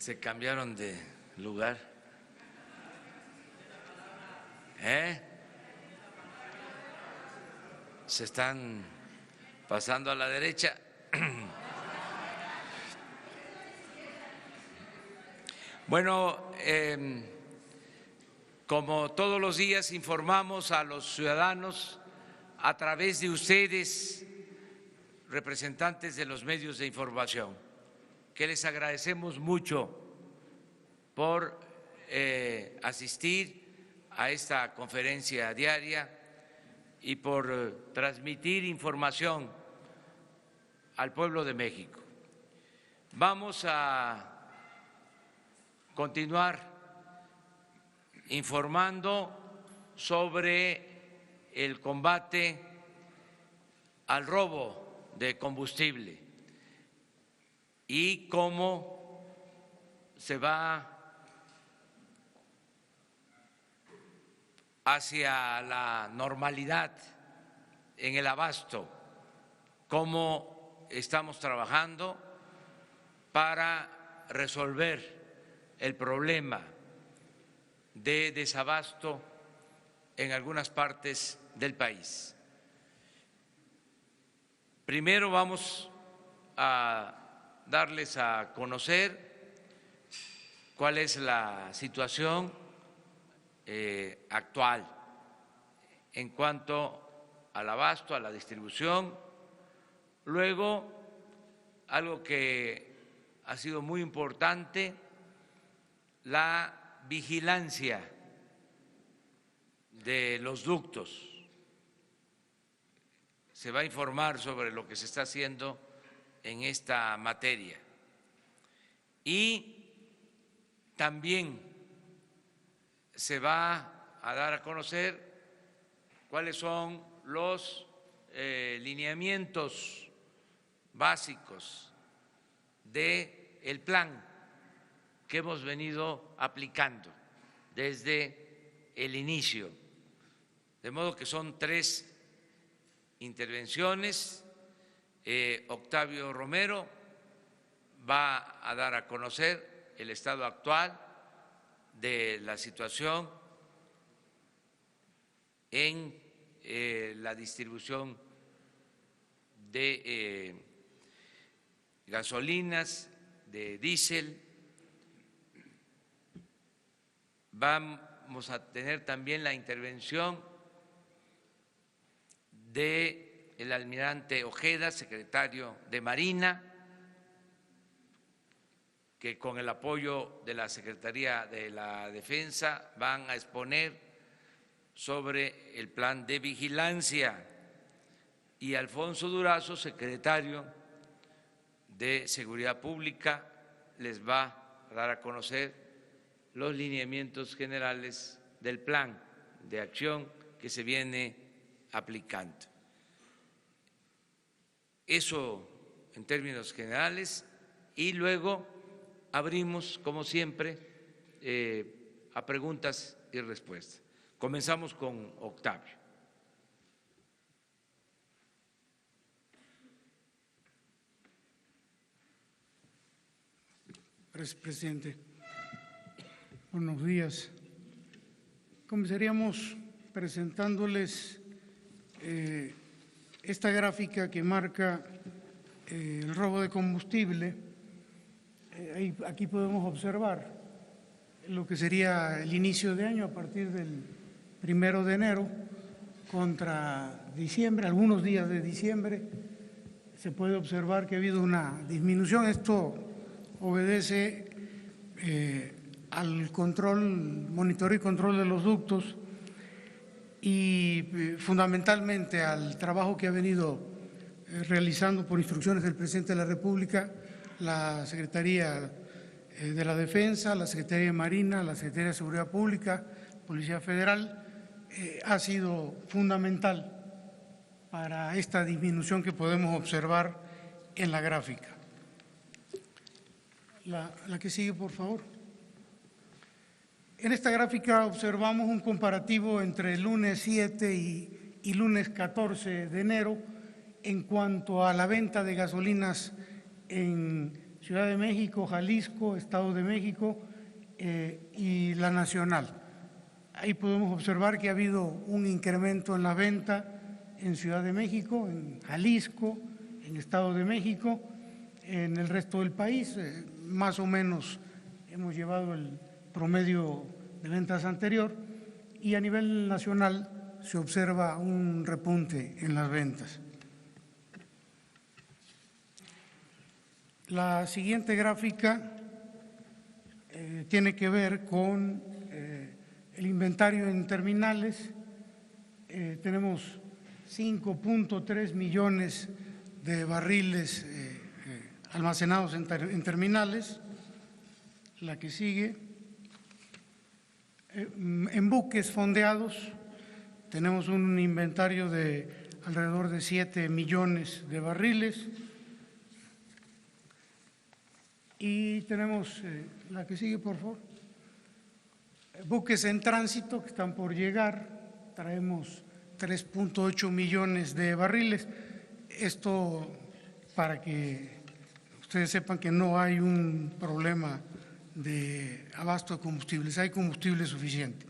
Se cambiaron de lugar. Se están pasando a la derecha. Bueno, como todos los días informamos a los ciudadanos a través de ustedes, representantes de los medios de información, que les agradecemos mucho por asistir a esta conferencia diaria y por transmitir información al pueblo de México. Vamos a continuar informando sobre el combate al robo de combustible y cómo se va hacia la normalidad en el abasto, cómo estamos trabajando para resolver el problema de desabasto en algunas partes del país. Primero vamos a darles a conocer cuál es la situación actual en cuanto al abasto, a la distribución. Luego, algo que ha sido muy importante, la vigilancia de los ductos. Se va a informar sobre lo que se está haciendo en esta materia. Y también se va a dar a conocer cuáles son los lineamientos básicos del plan que hemos venido aplicando desde el inicio. De modo que son 3 intervenciones. Octavio Romero va a dar a conocer el estado actual de la situación en la distribución de gasolinas, de diésel. Vamos a tener también la intervención del almirante Ojeda, secretario de Marina, que con el apoyo de la Secretaría de la Defensa van a exponer sobre el plan de vigilancia, y Alfonso Durazo, secretario de Seguridad Pública, les va a dar a conocer los lineamientos generales del plan de acción que se viene aplicando. Eso en términos generales, y luego abrimos, como siempre, a preguntas y respuestas. Comenzamos con Octavio. Gracias, presidente. Buenos días. Comenzaríamos presentándoles esta gráfica que marca el robo de combustible. Aquí podemos observar lo que sería el inicio de año a partir del 1 de enero contra diciembre, algunos días de diciembre. Se puede observar que ha habido una disminución. Esto obedece al control, monitoreo y control de los ductos y fundamentalmente al trabajo que ha venido realizando por instrucciones del presidente de la República la Secretaría de la Defensa, la Secretaría de Marina, la Secretaría de Seguridad Pública, Policía Federal. Ha sido fundamental para esta disminución que podemos observar en la gráfica. La que sigue, por favor. En esta gráfica observamos un comparativo entre el lunes 7 y lunes 14 de enero en cuanto a la venta de gasolinas en Ciudad de México, Jalisco, Estado de México y la nacional. Ahí podemos observar que ha habido un incremento en la venta en Ciudad de México, en Jalisco, en Estado de México, en el resto del país, más o menos hemos llevado el promedio de ventas anterior y a nivel nacional se observa un repunte en las ventas. La siguiente gráfica tiene que ver con el inventario en terminales. Tenemos 5.3 millones de barriles almacenados en terminales. La que sigue. En buques fondeados tenemos un inventario de alrededor de 7 millones de barriles. Y tenemos la que sigue, por favor. Buques en tránsito que están por llegar, traemos 3.8 millones de barriles. Esto para que ustedes sepan que no hay un problema de abasto de combustibles, hay combustible suficiente.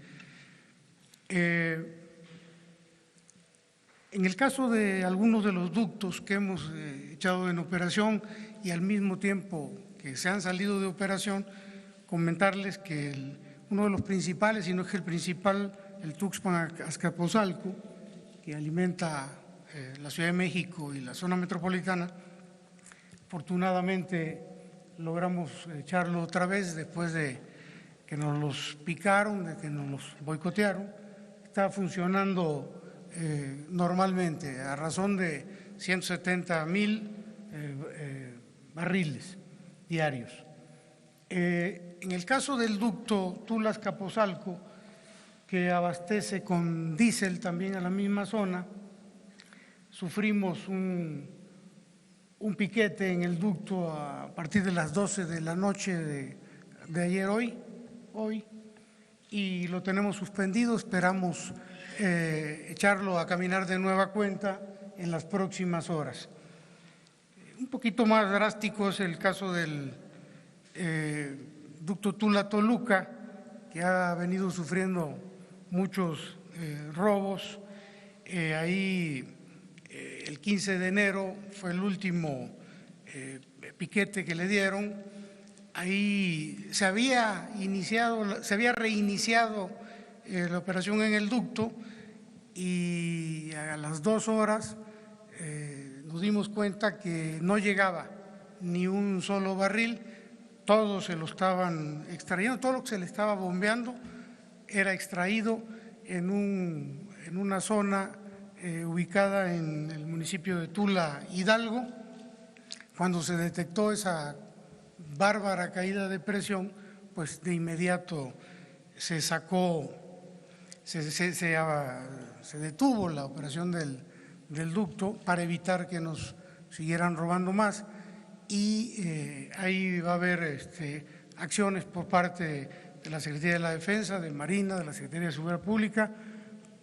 En el caso de algunos de los ductos que hemos echado en operación y al mismo tiempo que se han salido de operación, comentarles que uno de los principales, si no es que el principal, el Tuxpan-Azcapotzalco, que alimenta la Ciudad de México y la zona metropolitana, afortunadamente logramos echarlo otra vez después de que nos los picaron, de que nos los boicotearon. Está funcionando normalmente a razón de 170,000 barriles diarios. En el caso del ducto Tula-Azcapotzalco, que abastece con diésel también a la misma zona, sufrimos un piquete en el ducto a partir de las 12 de la noche de ayer hoy, y lo tenemos suspendido. Esperamos echarlo a caminar de nueva cuenta en las próximas horas. Un poquito más drástico es el caso del ducto Tula-Toluca, que ha venido sufriendo muchos robos. Ahí el 15 de enero fue el último piquete que le dieron. Ahí se había reiniciado la operación en el ducto y a las 2 horas nos dimos cuenta que no llegaba ni un solo barril. Todo se lo estaban extrayendo, todo lo que se le estaba bombeando era extraído en una zona ubicada en el municipio de Tula, Hidalgo. Cuando se detectó esa bárbara caída de presión, pues de inmediato se detuvo la operación del ducto para evitar que nos siguieran robando más. Y ahí va a haber acciones por parte de la Secretaría de la Defensa, de Marina, de la Secretaría de Seguridad Pública,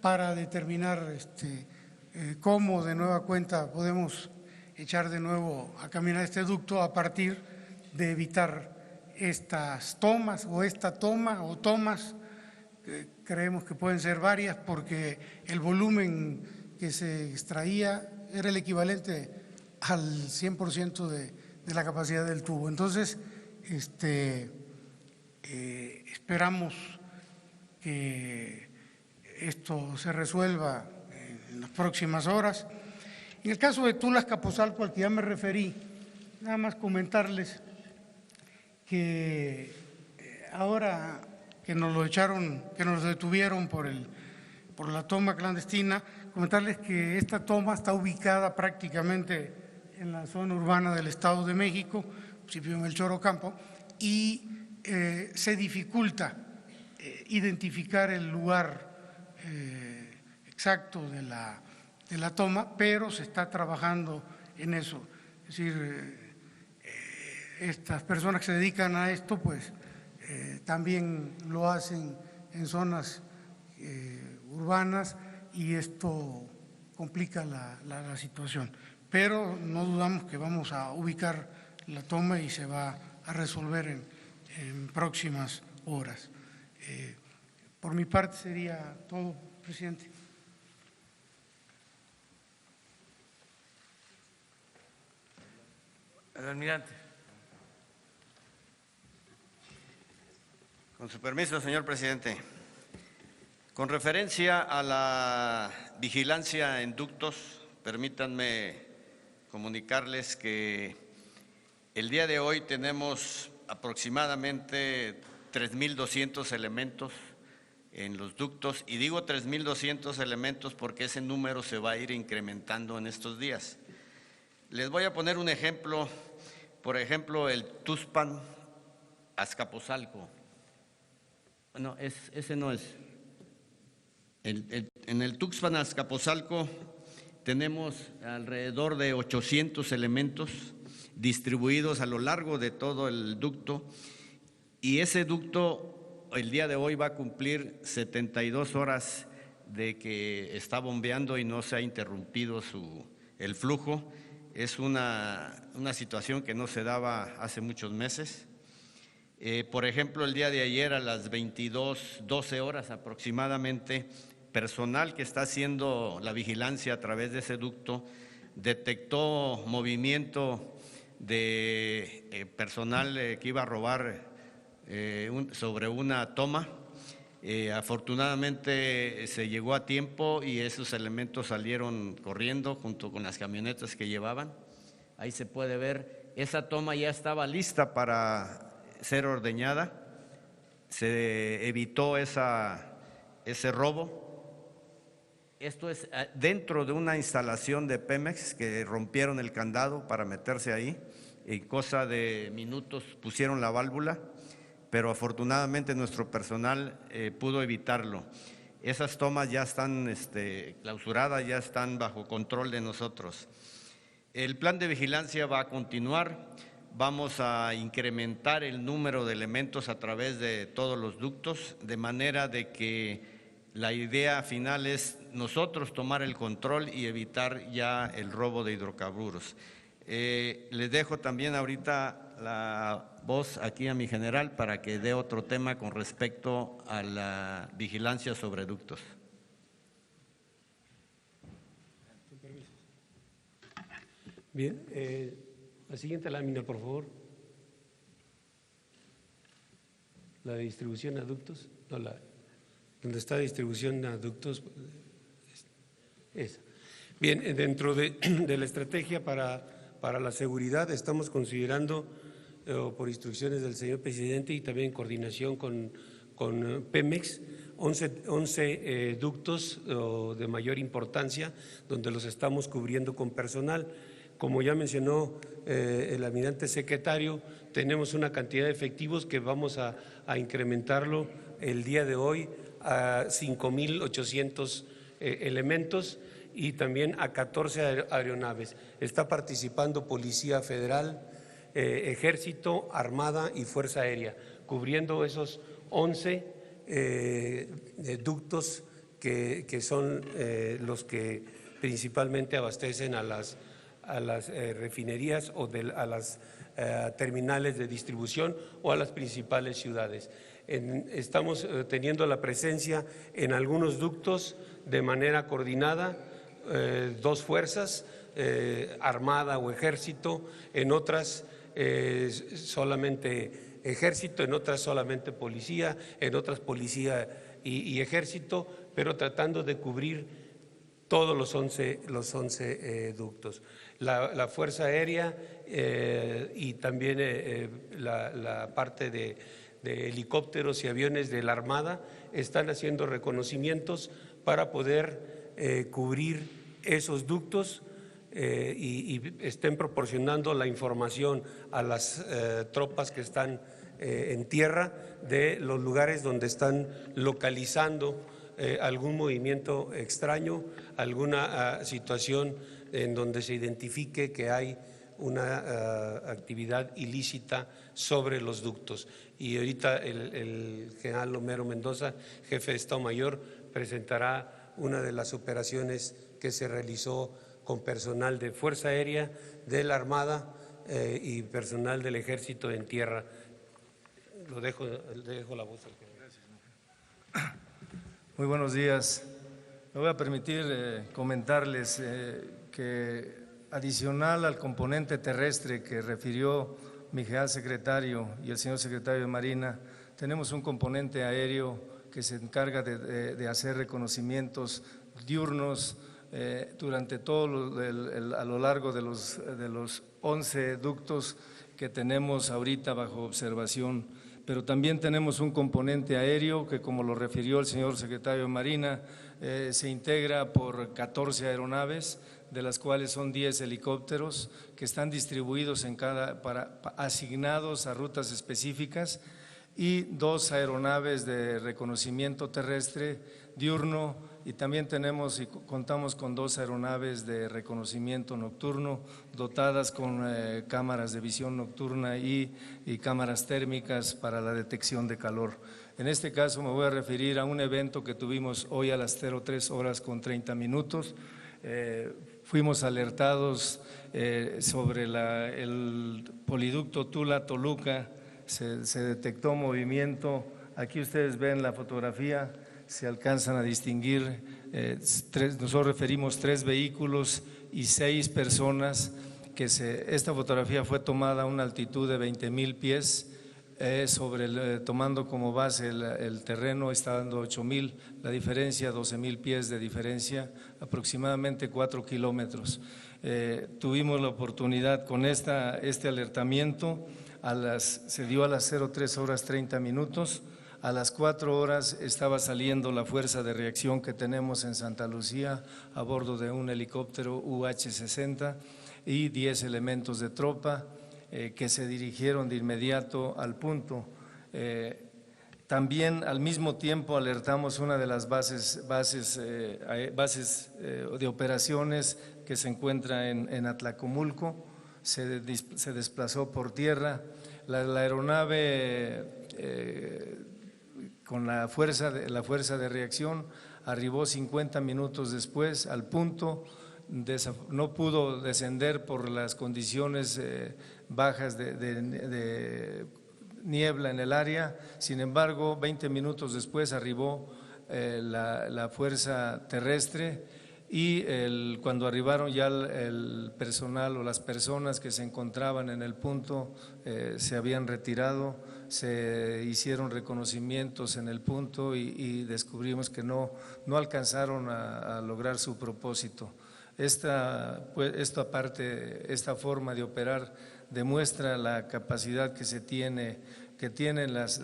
para determinar cómo de nueva cuenta podemos echar de nuevo a caminar este ducto a partir de evitar estas tomas o esta toma o tomas. Creemos que pueden ser varias porque el volumen que se extraía era el equivalente al 100% de la capacidad del tubo. Entonces, esperamos que esto se resuelva en las próximas horas. En el caso de Tula-Azcapotzalco, al que ya me referí, nada más comentarles que ahora que nos lo echaron, que nos detuvieron por la toma clandestina, comentarles que esta toma está ubicada prácticamente en la zona urbana del Estado de México, municipio de Melchor Ocampo, y se dificulta identificar el lugar exacto de la toma, pero se está trabajando en eso. Es decir, estas personas que se dedican a esto, pues también lo hacen en zonas urbanas y esto complica la situación. Pero no dudamos que vamos a ubicar la toma y se va a resolver en próximas horas. Por mi parte sería todo, presidente. El almirante. Con su permiso, señor presidente. Con referencia a la vigilancia en ductos, permítanme comunicarles que el día de hoy tenemos aproximadamente 3.200 elementos en los ductos, y digo 3.200 elementos porque ese número se va a ir incrementando en estos días. Les voy a poner un ejemplo, por ejemplo, el Tuxpan Azcapotzalco. No, ese no es. En el Tuxpan Azcapotzalco tenemos alrededor de 800 elementos distribuidos a lo largo de todo el ducto, y ese ducto el día de hoy va a cumplir 72 horas de que está bombeando y no se ha interrumpido el flujo. Es una situación que no se daba hace muchos meses. Por ejemplo, el día de ayer a las 12 horas aproximadamente, personal que está haciendo la vigilancia a través de ese ducto detectó movimiento de personal que iba a robar sobre una toma. Afortunadamente se llegó a tiempo y esos elementos salieron corriendo junto con las camionetas que llevaban. Ahí se puede ver, esa toma ya estaba lista para ser ordeñada, se evitó ese robo. Esto es dentro de una instalación de Pemex que rompieron el candado para meterse ahí. En cosa de minutos pusieron la válvula, pero afortunadamente nuestro personal pudo evitarlo. Esas tomas ya están clausuradas, ya están bajo control de nosotros. El plan de vigilancia va a continuar. Vamos a incrementar el número de elementos a través de todos los ductos, de manera de que la idea final es nosotros tomar el control y evitar ya el robo de hidrocarburos. Les dejo también ahorita la voz aquí a mi general para que dé otro tema con respecto a la vigilancia sobre ductos. Bien, la siguiente lámina, por favor. La de distribución a ductos, no la… ¿Dónde está distribución a ductos? Esa. Bien, dentro de la estrategia para la seguridad estamos considerando, por instrucciones del señor presidente y también en coordinación con Pemex, 11 ductos de mayor importancia donde los estamos cubriendo con personal. Como ya mencionó el almirante secretario, tenemos una cantidad de efectivos que vamos a incrementarlo el día de hoy a 5.800 elementos y también a 14 aeronaves. Está participando Policía Federal, Ejército, Armada y Fuerza Aérea, cubriendo esos 11 ductos que son los que principalmente abastecen a las refinerías o a las terminales de distribución o a las principales ciudades. Estamos teniendo la presencia en algunos ductos de manera coordinada, dos fuerzas, Armada o Ejército, en otras solamente Ejército, en otras solamente Policía, en otras Policía y Ejército, pero tratando de cubrir todos los 11 ductos. La Fuerza Aérea y también la parte de helicópteros y aviones de la Armada están haciendo reconocimientos para poder cubrir esos ductos y estén proporcionando la información a las tropas que están en tierra de los lugares donde están localizando algún movimiento extraño, alguna situación en donde se identifique que hay una actividad ilícita sobre los ductos. Y ahorita el general Homero Mendoza, jefe de Estado Mayor, presentará una de las operaciones que se realizó con personal de Fuerza Aérea, de la Armada y personal del Ejército en tierra. Le dejo la voz al general. Muy buenos días. Me voy a permitir comentarles que adicional al componente terrestre que refirió mi general secretario y el señor secretario de Marina, tenemos un componente aéreo que se encarga de hacer reconocimientos diurnos durante todo a lo largo de los 11 ductos que tenemos ahorita bajo observación. Pero también tenemos un componente aéreo que, como lo refirió el señor secretario de Marina, se integra por 14 aeronaves, de las cuales son 10 helicópteros que están distribuidos asignados a rutas específicas, y 2 aeronaves de reconocimiento terrestre diurno, y también contamos con 2 aeronaves de reconocimiento nocturno dotadas con cámaras de visión nocturna y cámaras térmicas para la detección de calor. En este caso me voy a referir a un evento que tuvimos hoy a las 03:30. Fuimos alertados sobre el poliducto Tula-Toluca, se detectó movimiento. Aquí ustedes ven la fotografía, se alcanzan a distinguir, nosotros referimos 3 vehículos y 6 personas. Esta fotografía fue tomada a una altitud de 20,000 pies, tomando como base el terreno está dando 8,000, la diferencia 12,000 pies de diferencia, aproximadamente 4 kilómetros. Tuvimos la oportunidad con este alertamiento, se dio a las 03:30. A las 4 horas estaba saliendo la fuerza de reacción que tenemos en Santa Lucía a bordo de un helicóptero UH-60 y 10 elementos de tropa que se dirigieron de inmediato al punto. También al mismo tiempo alertamos una de las bases de operaciones que se encuentra en Atlacomulco, se desplazó por tierra. La aeronave con la fuerza de reacción arribó 50 minutos después al punto. No pudo descender por las condiciones bajas de niebla en el área. Sin embargo, 20 minutos después arribó la fuerza terrestre, y cuando arribaron ya el personal o las personas que se encontraban en el punto se habían retirado. Se hicieron reconocimientos en el punto y descubrimos que no alcanzaron a lograr su propósito. Esta forma de operar demuestra la capacidad que tienen las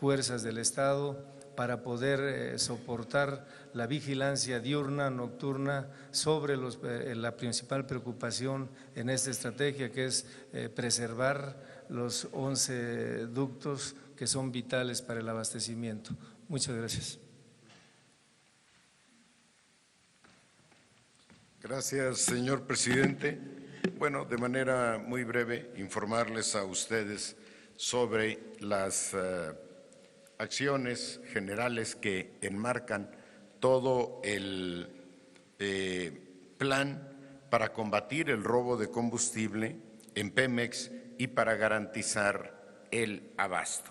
fuerzas del Estado para poder soportar la vigilancia diurna, nocturna, sobre la principal preocupación en esta estrategia, que es preservar los 11 ductos que son vitales para el abastecimiento. Muchas gracias. Gracias, señor presidente. Bueno, de manera muy breve, informarles a ustedes sobre las acciones generales que enmarcan todo el plan para combatir el robo de combustible en Pemex y para garantizar el abasto.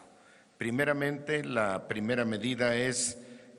Primeramente, la primera medida es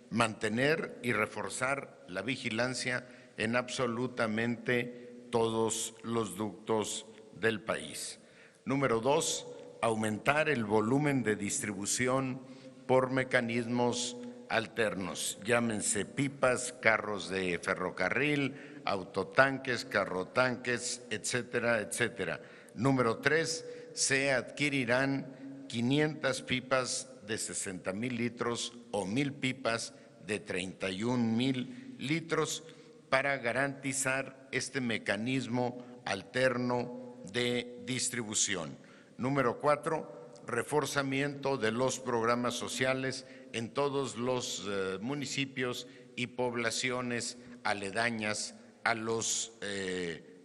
mantener y reforzar la vigilancia en absolutamente todos los ductos del país. Número 2, aumentar el volumen de distribución por mecanismos alternos, llámense pipas, carros de ferrocarril, autotanques, carrotanques, etcétera, etcétera. Número 3, se adquirirán 500 pipas de 60,000 litros o 1,000 pipas de 31,000 litros para garantizar este mecanismo alterno de distribución. Número 4, reforzamiento de los programas sociales en todos los municipios y poblaciones aledañas a los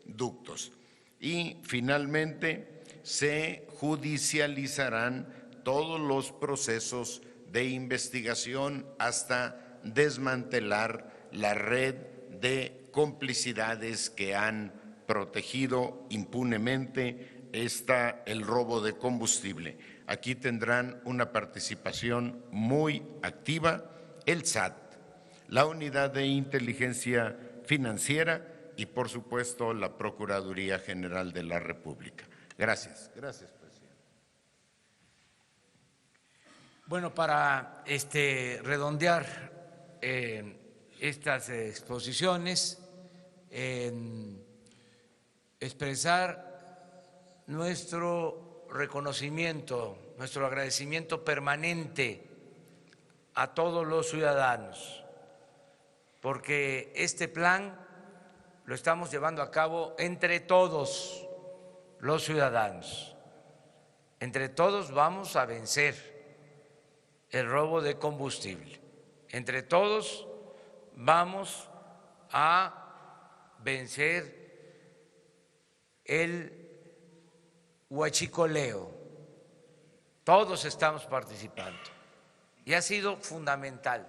ductos. Y finalmente se judicializarán todos los procesos de investigación hasta desmantelar la red de complicidades que han protegido impunemente está el robo de combustible. Aquí tendrán una participación muy activa el SAT, la Unidad de Inteligencia Financiera y, por supuesto, la Procuraduría General de la República. Gracias. Gracias, presidente. Bueno, para redondear estas exposiciones, expresar nuestro reconocimiento, nuestro agradecimiento permanente a todos los ciudadanos, porque este plan lo estamos llevando a cabo entre todos los ciudadanos. Entre todos vamos a vencer el robo de combustible. Entre todos vamos a vencer el huachicoleo. Todos estamos participando y ha sido fundamental,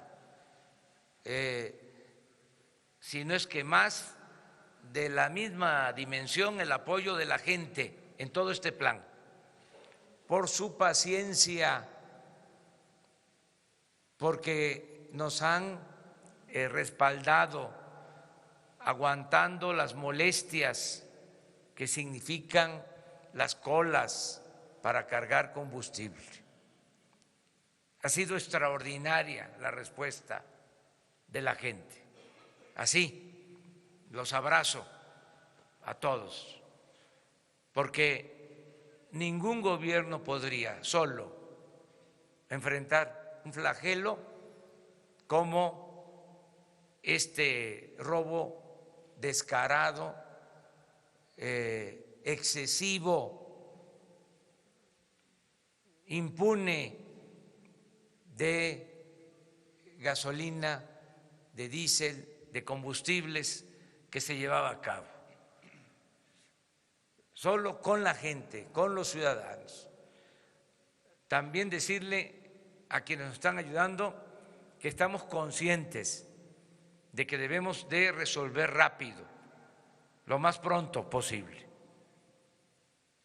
si no es que más, de la misma dimensión el apoyo de la gente en todo este plan, por su paciencia, porque nos han respaldado, aguantando las molestias que significan las colas para cargar combustible. Ha sido extraordinaria la respuesta de la gente. Así, los abrazo a todos, porque ningún gobierno podría solo enfrentar un flagelo como este robo descarado, excesivo, impune de gasolina, de diésel, de combustibles que se llevaba a cabo. Solo con la gente, con los ciudadanos. También decirle a quienes nos están ayudando que estamos conscientes de que debemos de resolver rápido, lo más pronto posible,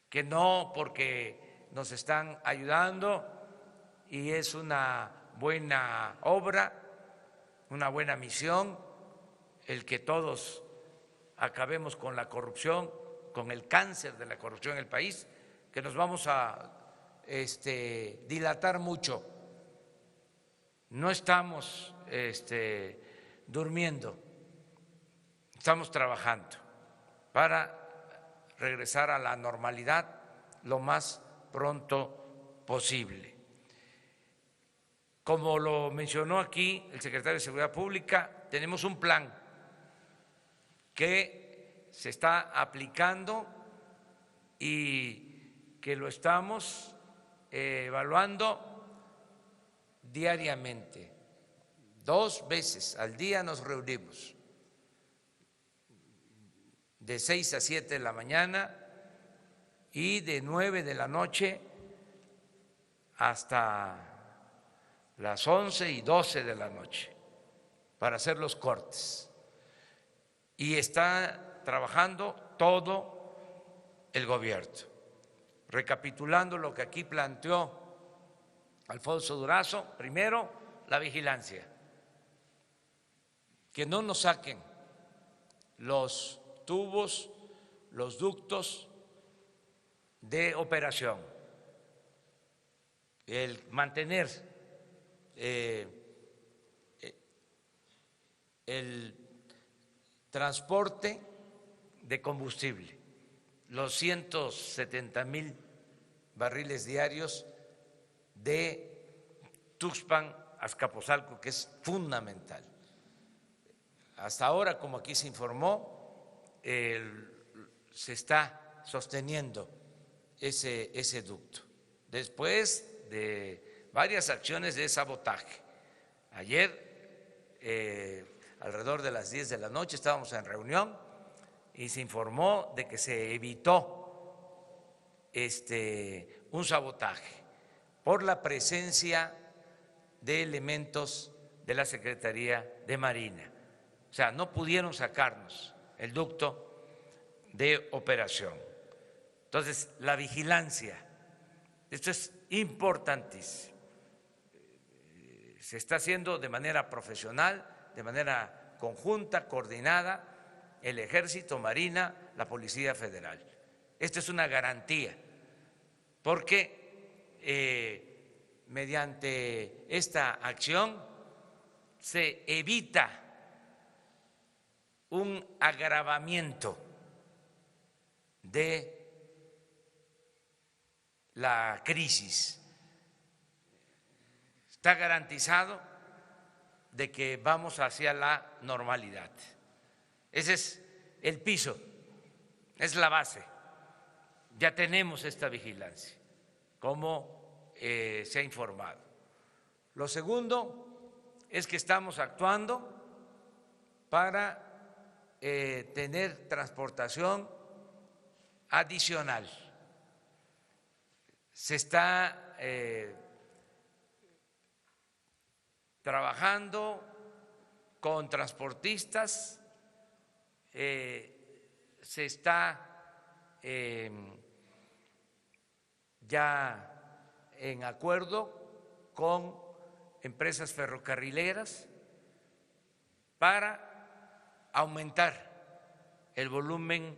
que no porque nos están ayudando y es una buena obra, una buena misión, el que todos acabemos con la corrupción, con el cáncer de la corrupción en el país, que nos vamos a dilatar mucho. No estamos durmiendo, estamos trabajando para regresar a la normalidad lo más pronto posible. Como lo mencionó aquí el secretario de Seguridad Pública, tenemos un plan que se está aplicando y que lo estamos evaluando diariamente. 2 veces al día nos reunimos, de 6 a 7 de la mañana y de 9 de la noche hasta las 11 y 12 de la noche para hacer los cortes. Y está trabajando todo el gobierno. Recapitulando lo que aquí planteó Alfonso Durazo, primero, la vigilancia, que no nos saquen los tubos, los ductos de operación, el mantener el transporte de combustible, los 170,000 barriles diarios de Tuxpan a Azcapotzalco, que es fundamental. Hasta ahora, como aquí se informó, se está sosteniendo ese ducto, después de varias acciones de sabotaje. Ayer, alrededor de las 10 de la noche, estábamos en reunión y se informó de que se evitó un sabotaje por la presencia de elementos de la Secretaría de Marina. O sea, no pudieron sacarnos el ducto de operación. Entonces, la vigilancia, esto es importantísimo. Se está haciendo de manera profesional, de manera conjunta, coordinada, el Ejército, Marina, la Policía Federal. Esta es una garantía, porque mediante esta acción se evita un agravamiento de la crisis. Está garantizado de que vamos hacia la normalidad. Ese es el piso, es la base. Ya tenemos esta vigilancia, como se ha informado. Lo segundo es que estamos actuando para tener transportación adicional. Se está trabajando con transportistas, se está ya en acuerdo con empresas ferrocarrileras para aumentar el volumen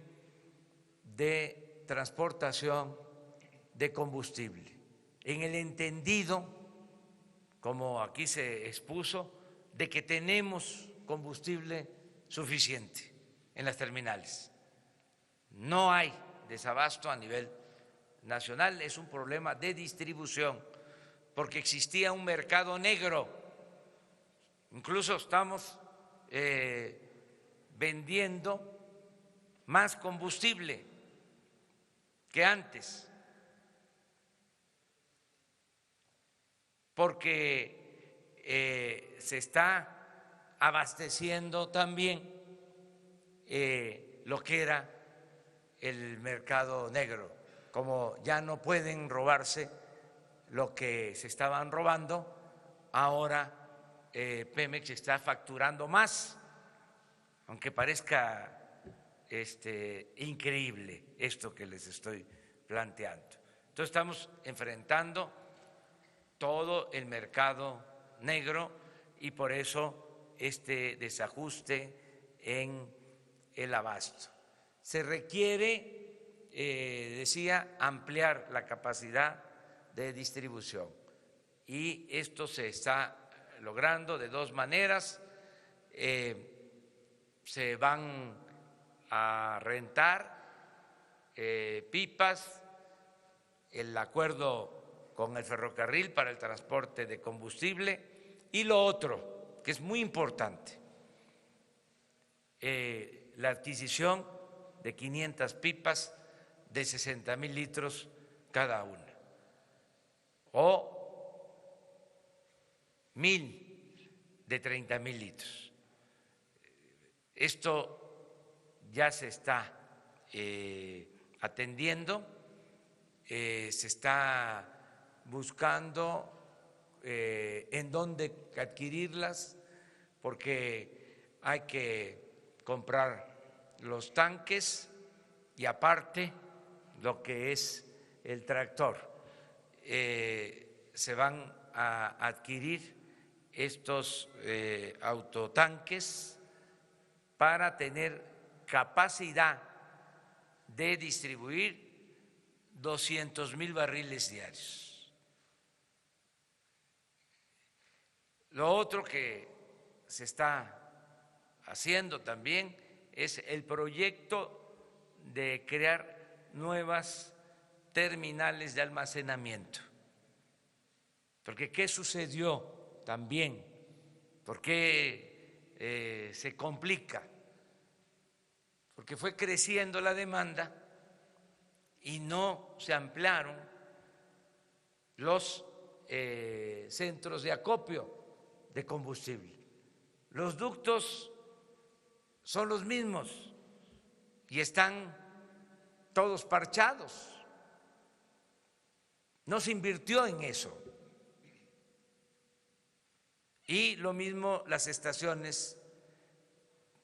de transportación de combustible, en el entendido, como aquí se expuso, de que tenemos combustible suficiente en las terminales. No hay desabasto a nivel nacional, es un problema de distribución, porque existía un mercado negro. Incluso estamos vendiendo más combustible que antes, porque se está abasteciendo también lo que era el mercado negro. Como ya no pueden robarse lo que se estaban robando, ahora Pemex está facturando más, aunque parezca increíble esto que les estoy planteando. Entonces estamos enfrentando todo el mercado negro y por eso este desajuste en el abasto. Se requiere, decía, ampliar la capacidad de distribución y esto se está logrando de dos maneras. Se van a rentar pipas, el acuerdo con el ferrocarril para el transporte de combustible y lo otro, que es muy importante, la adquisición de 500 pipas de 60,000 litros cada una o 1,000 de 30,000 litros. Esto ya se está atendiendo, se está buscando en dónde adquirirlas, porque hay que comprar los tanques y aparte lo que es el tractor. Se van a adquirir estos autotanques para tener capacidad de distribuir 200,000 barriles diarios. Lo otro que se está haciendo también es el proyecto de crear nuevas terminales de almacenamiento. Porque ¿qué sucedió también? ¿Por qué se complica? Porque fue creciendo la demanda y no se ampliaron los centros de acopio de combustible. Los ductos son los mismos y están todos parchados. No se invirtió en eso. Y lo mismo las estaciones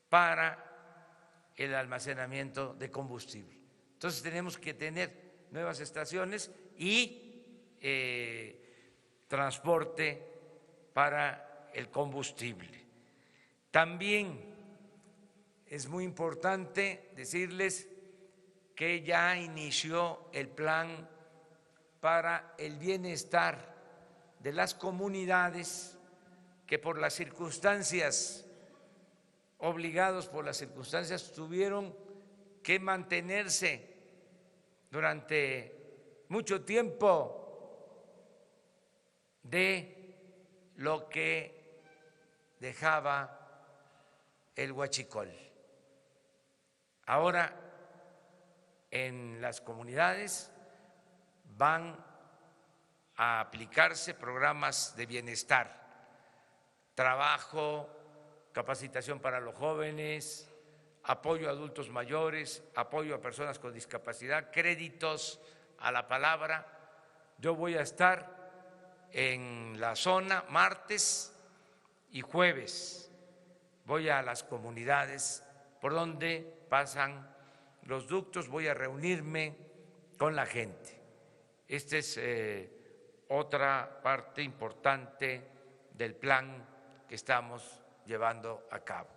para el almacenamiento de combustible. Entonces tenemos que tener nuevas estaciones y transporte para el combustible. También es muy importante decirles que ya inició el plan para el bienestar de las comunidades que por las circunstancias, obligados por las circunstancias, tuvieron que mantenerse durante mucho tiempo de lo que dejaba el huachicol. Ahora en las comunidades van a aplicarse programas de bienestar, trabajo, capacitación para los jóvenes, apoyo a adultos mayores, apoyo a personas con discapacidad, créditos a la palabra. Yo voy a estar en la zona martes y jueves. Voy a las comunidades por donde pasan los ductos, voy a reunirme con la gente. Esta es otra parte importante del plan que estamos llevando a cabo.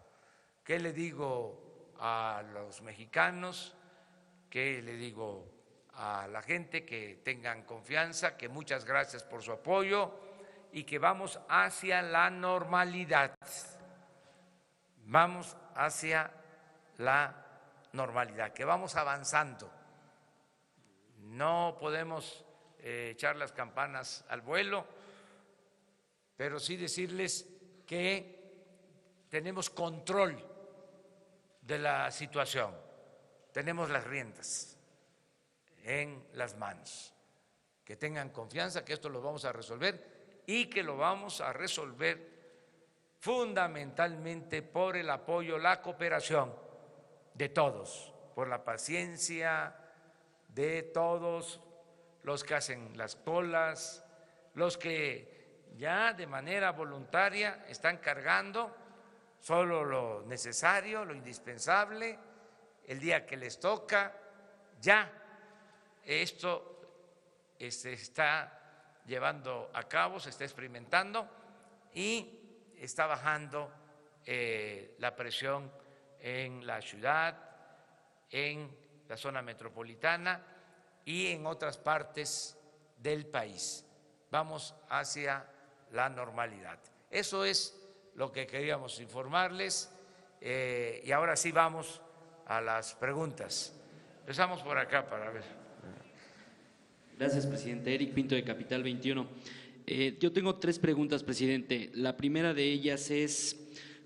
¿Qué le digo a los mexicanos? ¿Qué le digo a la gente? Que tengan confianza, que muchas gracias por su apoyo y que vamos hacia la normalidad. Vamos hacia la normalidad, que vamos avanzando. No podemos echar las campanas al vuelo, pero sí decirles que tenemos control de la situación, tenemos las riendas en las manos, que tengan confianza que esto lo vamos a resolver y que lo vamos a resolver fundamentalmente por el apoyo, la cooperación de todos, por la paciencia de todos los que hacen las colas, los que ya de manera voluntaria están cargando solo lo necesario, lo indispensable, el día que les toca. Ya esto se está llevando a cabo, se está experimentando y está bajando la presión en la ciudad, en la zona metropolitana y en otras partes del país. Vamos hacia la normalidad. Eso es lo que queríamos informarles y ahora sí vamos a las preguntas. Empezamos por acá para ver. Gracias, presidente. Eric Pinto, de Capital 21. Yo tengo 3 preguntas, presidente. La primera de ellas es,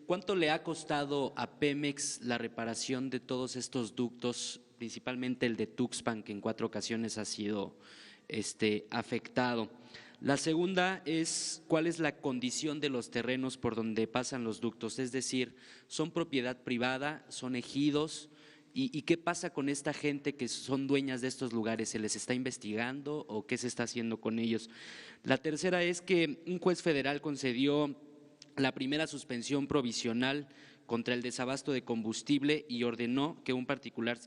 ¿cuánto le ha costado a Pemex la reparación de todos estos ductos, principalmente el de Tuxpan, que en 4 ocasiones ha sido afectado? La segunda es, ¿cuál es la condición de los terrenos por donde pasan los ductos? Es decir, ¿son propiedad privada, son ejidos? ¿Y qué pasa con esta gente que son dueñas de estos lugares? ¿Se les está investigando o qué se está haciendo con ellos? La tercera es que un juez federal concedió la primera suspensión provisional contra el desabasto de combustible y ordenó que a un particular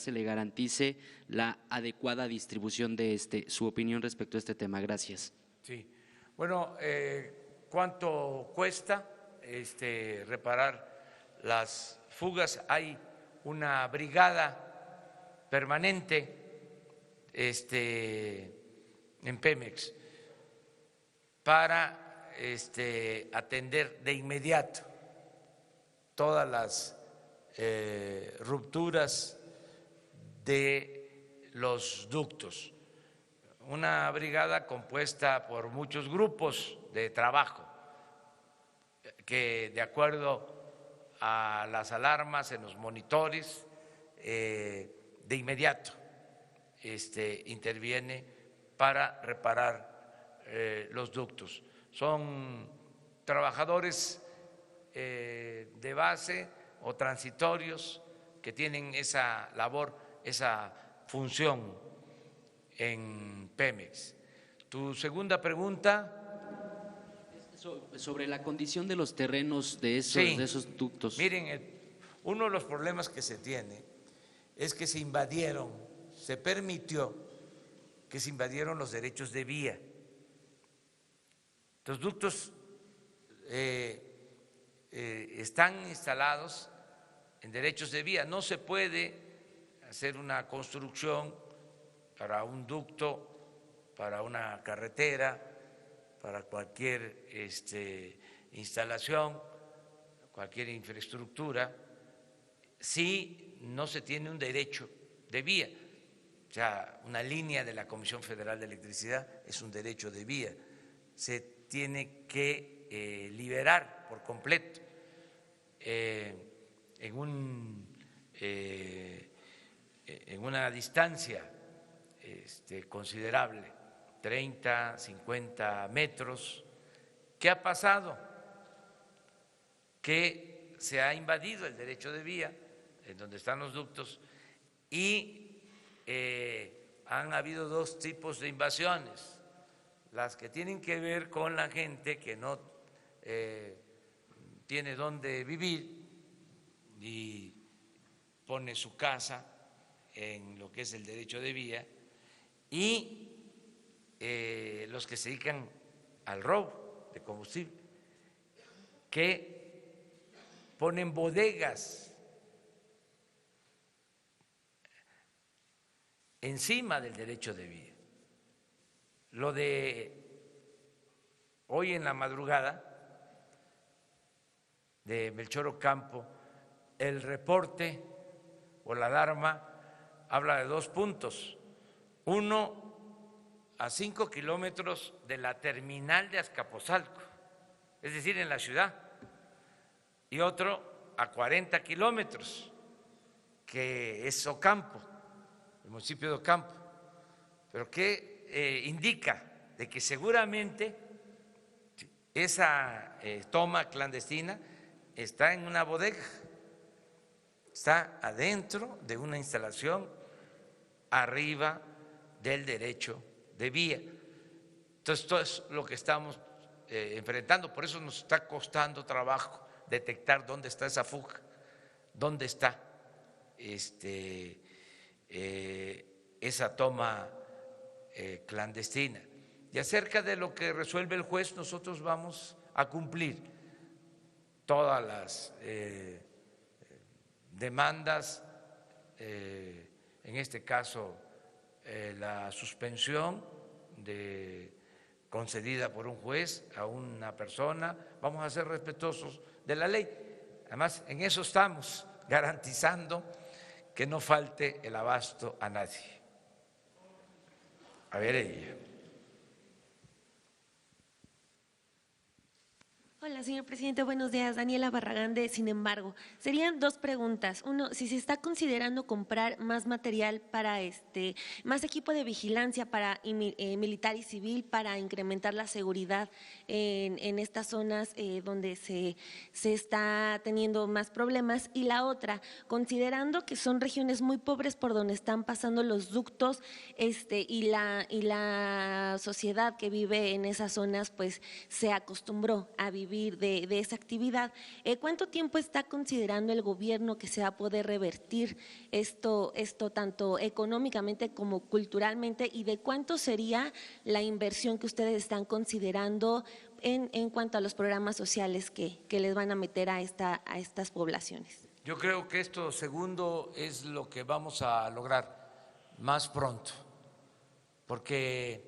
se le garantice la adecuada distribución de Su opinión respecto a este tema. Gracias. Sí. Bueno, ¿cuánto cuesta reparar las fugas? Hay una brigada permanente en Pemex para atender de inmediato todas las rupturas de los ductos. Una brigada compuesta por muchos grupos de trabajo que, de acuerdo a las alarmas en los monitores, de inmediato interviene para reparar los ductos. Son trabajadores de base o transitorios que tienen esa labor, esa función en Pemex. Tu segunda pregunta. Sobre la condición de los terrenos de esos ductos. Miren, Uno de los problemas que se tiene es que se permitió que se invadieron los derechos de vía. Los ductos están instalados en derechos de vía. No se puede hacer una construcción para un ducto, para una carretera, para cualquier instalación, cualquier infraestructura, si no se tiene un derecho de vía. O sea, una línea de la Comisión Federal de Electricidad es un derecho de vía. Se tiene que liberar por completo en una distancia considerable, 30, 50 metros. ¿Qué ha pasado? Que se ha invadido el derecho de vía, en donde están los ductos, y han habido dos tipos de invasiones: las que tienen que ver con la gente que no tiene dónde vivir y pone su casa en lo que es el derecho de vía, y los que se dedican al robo de combustible, que ponen bodegas encima del derecho de vía. Lo de hoy en la madrugada de Melchor Ocampo, el reporte o la alarma habla de 2 puntos. Uno, a 5 kilómetros de la terminal de Azcapotzalco, es decir, en la ciudad, y otro a 40 kilómetros, que es Ocampo, el municipio de Ocampo, pero que indica de que seguramente esa toma clandestina está en una bodega, está adentro de una instalación arriba del derecho de vía. Entonces, esto es lo que estamos enfrentando, por eso nos está costando trabajo detectar dónde está esa fuga, dónde está esa toma clandestina. Y acerca de lo que resuelve el juez, nosotros vamos a cumplir todas las demandas, en este caso la suspensión concedida por un juez a una persona. Vamos a ser respetuosos de la ley. Además, en eso estamos, garantizando que no falte el abasto a nadie. A ver, ella. Hola, señor presidente, buenos días. Daniela Barragán de Sin embargo. Serían 2 preguntas. Uno, si se está considerando comprar más material para más equipo de vigilancia para militar y civil para incrementar la seguridad en estas zonas donde se está teniendo más problemas. Y la otra, considerando que son regiones muy pobres por donde están pasando los ductos y la sociedad que vive en esas zonas pues se acostumbró a vivir de esa actividad. ¿Cuánto tiempo está considerando el gobierno que se va a poder revertir esto tanto económicamente como culturalmente, y de cuánto sería la inversión que ustedes están considerando en cuanto a los programas sociales que les van a meter a estas poblaciones? Yo creo que esto segundo es lo que vamos a lograr más pronto, porque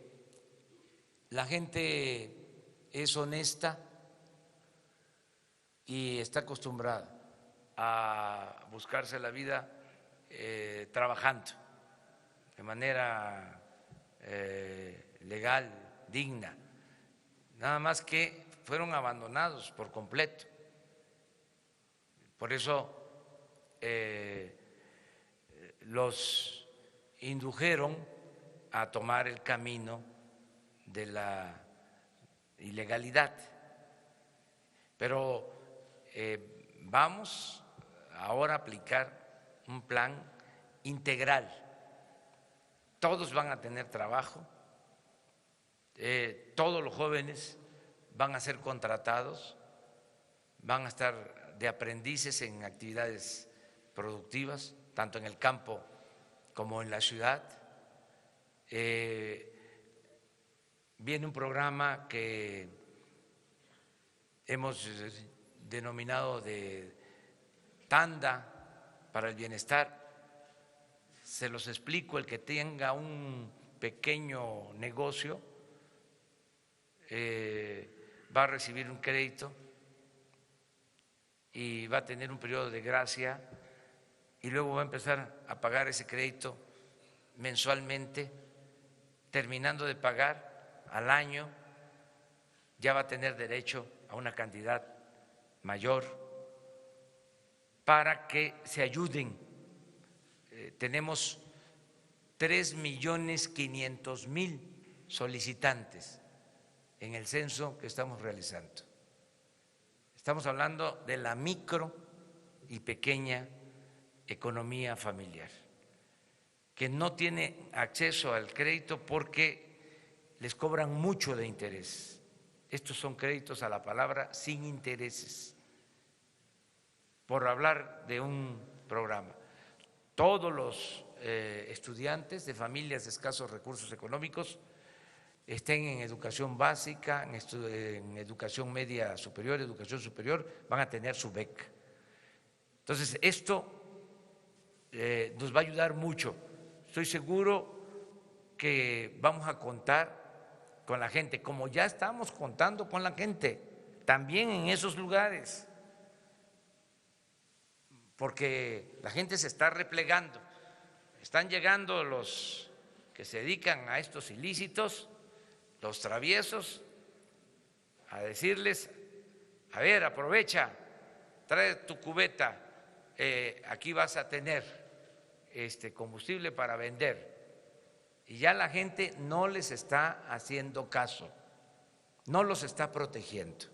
la gente es honesta y está acostumbrada a buscarse la vida trabajando de manera legal, digna, nada más que fueron abandonados por completo. Por eso los indujeron a tomar el camino de la ilegalidad. Pero vamos ahora a aplicar un plan integral. Todos van a tener trabajo, todos los jóvenes van a ser contratados, van a estar de aprendices en actividades productivas, tanto en el campo como en la ciudad. Viene un programa que hemos denominado de tanda para el bienestar. Se los explico: el que tenga un pequeño negocio va a recibir un crédito y va a tener un periodo de gracia y luego va a empezar a pagar ese crédito mensualmente. Terminando de pagar al año ya va a tener derecho a una cantidad mayor para que se ayuden. Tenemos 3.500.000 solicitantes en el censo que estamos realizando. Estamos hablando de la micro y pequeña economía familiar, que no tiene acceso al crédito porque les cobran mucho de interés. Estos son créditos a la palabra sin intereses, por hablar de un programa. Todos los estudiantes de familias de escasos recursos económicos, estén en educación básica, en educación media superior, educación superior, van a tener su beca. Entonces, esto nos va a ayudar mucho. Estoy seguro que vamos a contar con la gente, como ya estamos contando con la gente, también en esos lugares, porque la gente se está replegando. Están llegando los que se dedican a estos ilícitos, los traviesos, a decirles: a ver, aprovecha, trae tu cubeta, aquí vas a tener combustible para vender. Y ya la gente no les está haciendo caso, no los está protegiendo.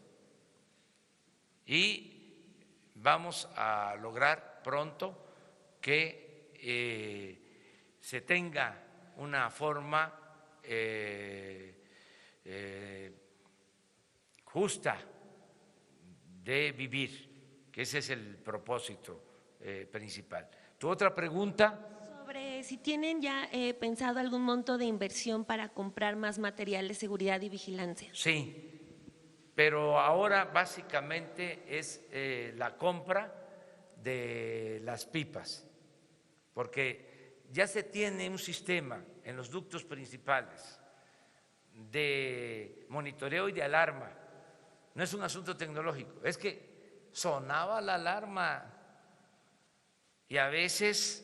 Y vamos a lograr pronto que se tenga una forma justa de vivir, que ese es el propósito principal. Tu otra pregunta. Sobre si tienen ya pensado algún monto de inversión para comprar más material de seguridad y vigilancia. Sí, pero ahora básicamente es la compra de las pipas, porque ya se tiene un sistema en los ductos principales de monitoreo y de alarma. No es un asunto tecnológico, es que sonaba la alarma y a veces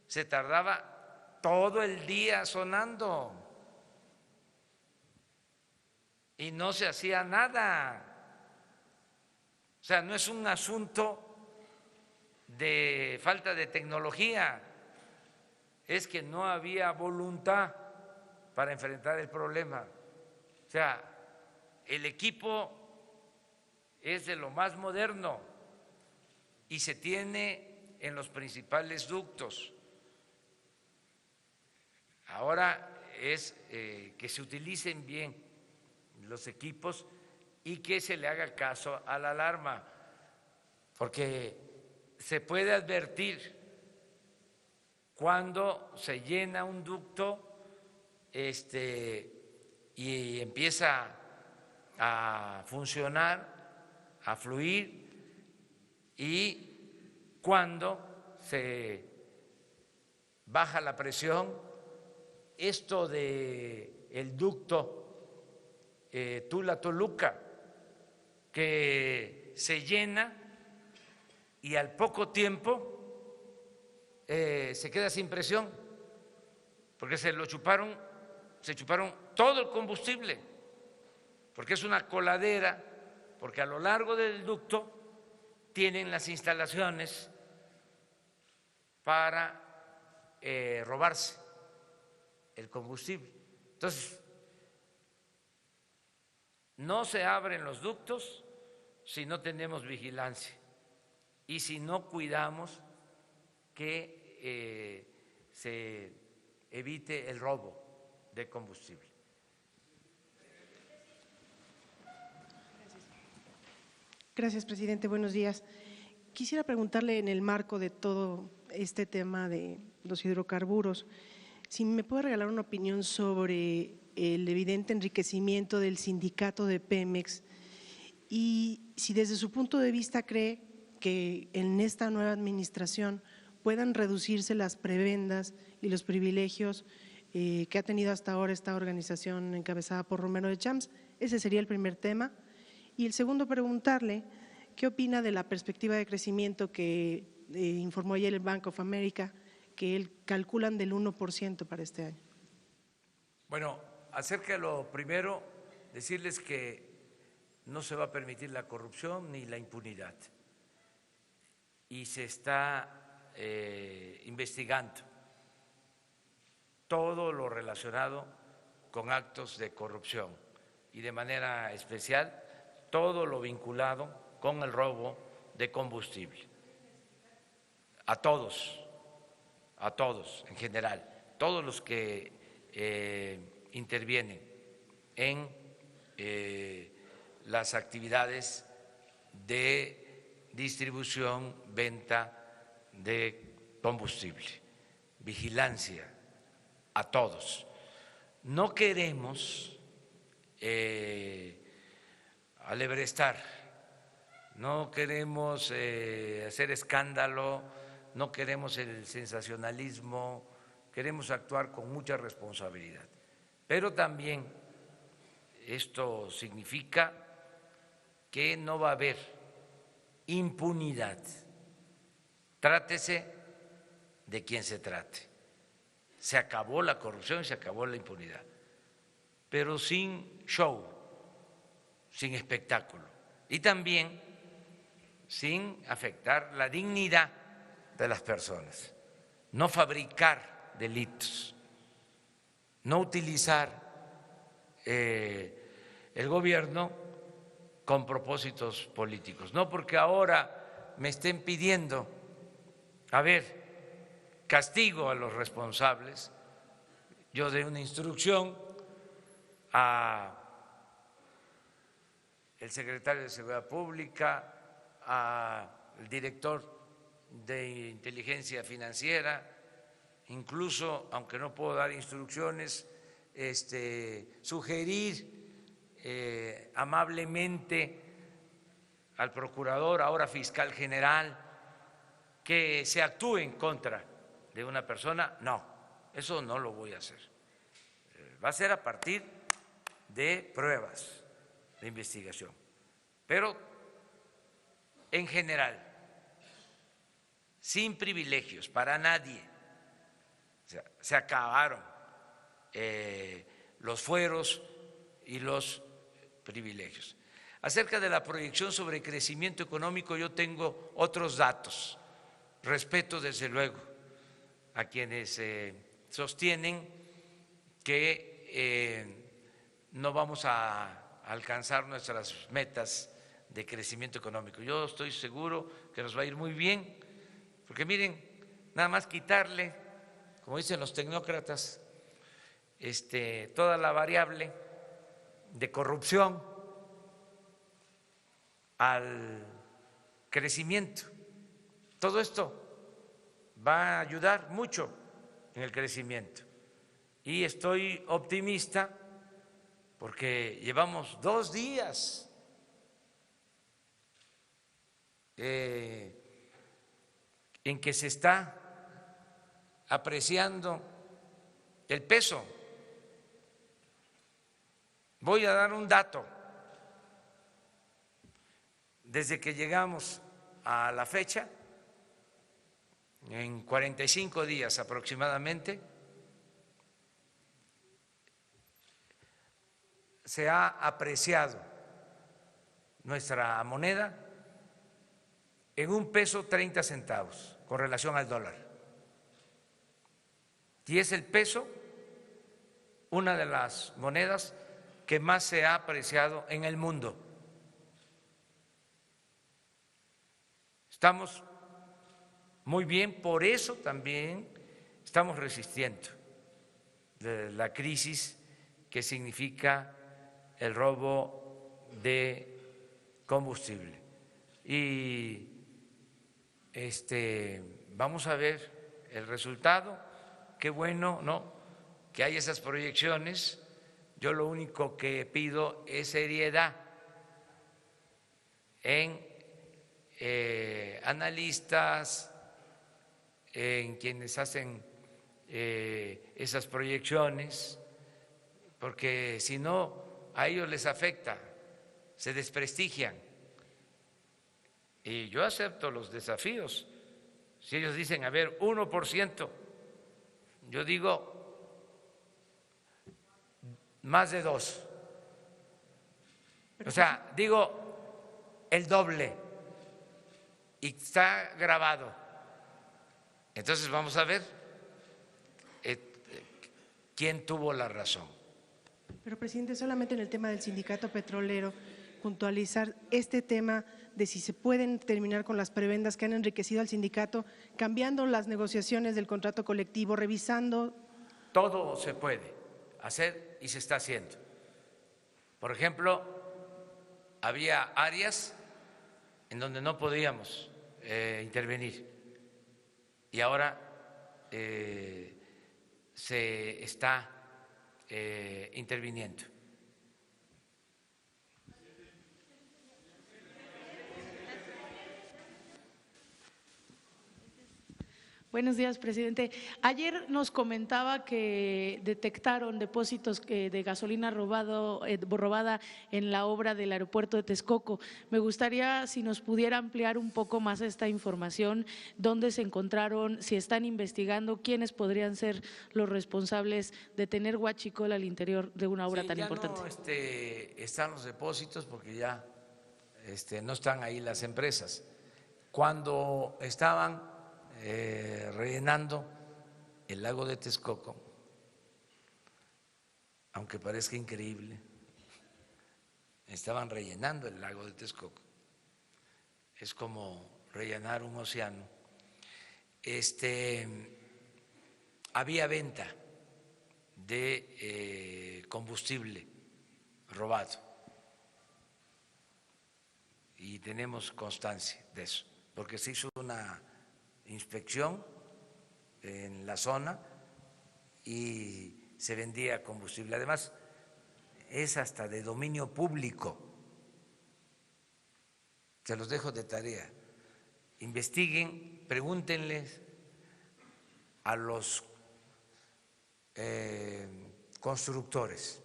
se tardaba todo el día sonando y no se hacía nada. O sea, no es un asunto de falta de tecnología, es que no había voluntad para enfrentar el problema. O sea, el equipo es de lo más moderno y se tiene en los principales ductos. Ahora es que se utilicen bien los equipos y que se le haga caso a la alarma, porque se puede advertir cuando se llena un ducto y empieza a funcionar, a fluir, y cuando se baja la presión. Esto de el ducto Tula-Toluca, que se llena y al poco tiempo se queda sin presión, porque se chuparon todo el combustible, porque es una coladera, porque a lo largo del ducto tienen las instalaciones para robarse el combustible. Entonces, no se abren los ductos si no tenemos vigilancia y si no cuidamos que se evite el robo de combustible. Gracias, presidente. Buenos días. Quisiera preguntarle en el marco de todo este tema de los hidrocarburos, si me puede regalar una opinión sobre el evidente enriquecimiento del sindicato de Pemex y si desde su punto de vista cree que en esta nueva administración puedan reducirse las prebendas y los privilegios que ha tenido hasta ahora esta organización encabezada por Romero de Champs. Ese sería el primer tema. Y el segundo, preguntarle qué opina de la perspectiva de crecimiento que informó ayer el Bank of America, que calculan del 1% para este año. Bueno, acerca de lo primero, decirles que no se va a permitir la corrupción ni la impunidad. Y se está investigando todo lo relacionado con actos de corrupción y de manera especial todo lo vinculado con el robo de combustible. A todos en general, todos los que intervienen en las actividades de distribución, venta de combustible, vigilancia a todos. No queremos alebrestar, no queremos hacer escándalo, no queremos el sensacionalismo, queremos actuar con mucha responsabilidad. Pero también esto significa que no va a haber impunidad. Trátese de quien se trate. Se acabó la corrupción y se acabó la impunidad, pero sin show, sin espectáculo y también sin afectar la dignidad de las personas. No fabricar delitos, no utilizar el gobierno con propósitos políticos. No porque ahora me estén pidiendo, a ver, castigo a los responsables, yo doy una instrucción a el secretario de Seguridad Pública, al director de Inteligencia Financiera, incluso, aunque no puedo dar instrucciones, sugerir amablemente al procurador, ahora fiscal general, que se actúe en contra de una persona. No, eso no lo voy a hacer. Va a ser a partir de pruebas de investigación, pero en general, sin privilegios para nadie. O sea, se acabaron los fueros y los privilegios. Acerca de la proyección sobre crecimiento económico, yo tengo otros datos. Respeto, desde luego, a quienes sostienen que no vamos a alcanzar nuestras metas de crecimiento económico. Yo estoy seguro que nos va a ir muy bien, porque miren, nada más quitarle, como dicen los tecnócratas, toda la variable de corrupción al crecimiento. Todo esto va a ayudar mucho en el crecimiento y estoy optimista porque llevamos 2 días en que se está apreciando el peso. Voy a dar un dato. Desde que llegamos a la fecha, en 45 días aproximadamente, se ha apreciado nuestra moneda en $1.30 con relación al dólar. Y es el peso una de las monedas que más se ha apreciado en el mundo. Estamos muy bien, por eso también estamos resistiendo la crisis que significa el robo de combustible. Y vamos a ver el resultado. Qué bueno, ¿no?, que hay esas proyecciones. Yo lo único que pido es seriedad en analistas, en quienes hacen esas proyecciones, porque si no, a ellos les afecta, se desprestigian. Y yo acepto los desafíos. Si ellos dicen, a ver, 1%, yo digo más de 2. O sea, digo el doble. Y está grabado. Entonces vamos a ver quién tuvo la razón. Pero, presidente, solamente en el tema del sindicato petrolero, puntualizar este tema de si se pueden terminar con las prebendas que han enriquecido al sindicato, cambiando las negociaciones del contrato colectivo, revisando. Todo se puede hacer y se está haciendo. Por ejemplo, había áreas en donde no podíamos intervenir y ahora se está interviniendo. Buenos días, presidente. Ayer nos comentaba que detectaron depósitos de gasolina robada en la obra del aeropuerto de Texcoco. Me gustaría si nos pudiera ampliar un poco más esta información, dónde se encontraron, si están investigando, quiénes podrían ser los responsables de tener huachicol al interior de una obra tan importante. No están los depósitos porque ya no están ahí las empresas. Cuando estaban rellenando el lago de Texcoco, aunque parezca increíble, estaban rellenando el lago de Texcoco. Es como rellenar un océano. Había venta de combustible robado y tenemos constancia de eso, porque se hizo una inspección en la zona y se vendía combustible. Además, es hasta de dominio público. Se los dejo de tarea. Investiguen, pregúntenles a los constructores,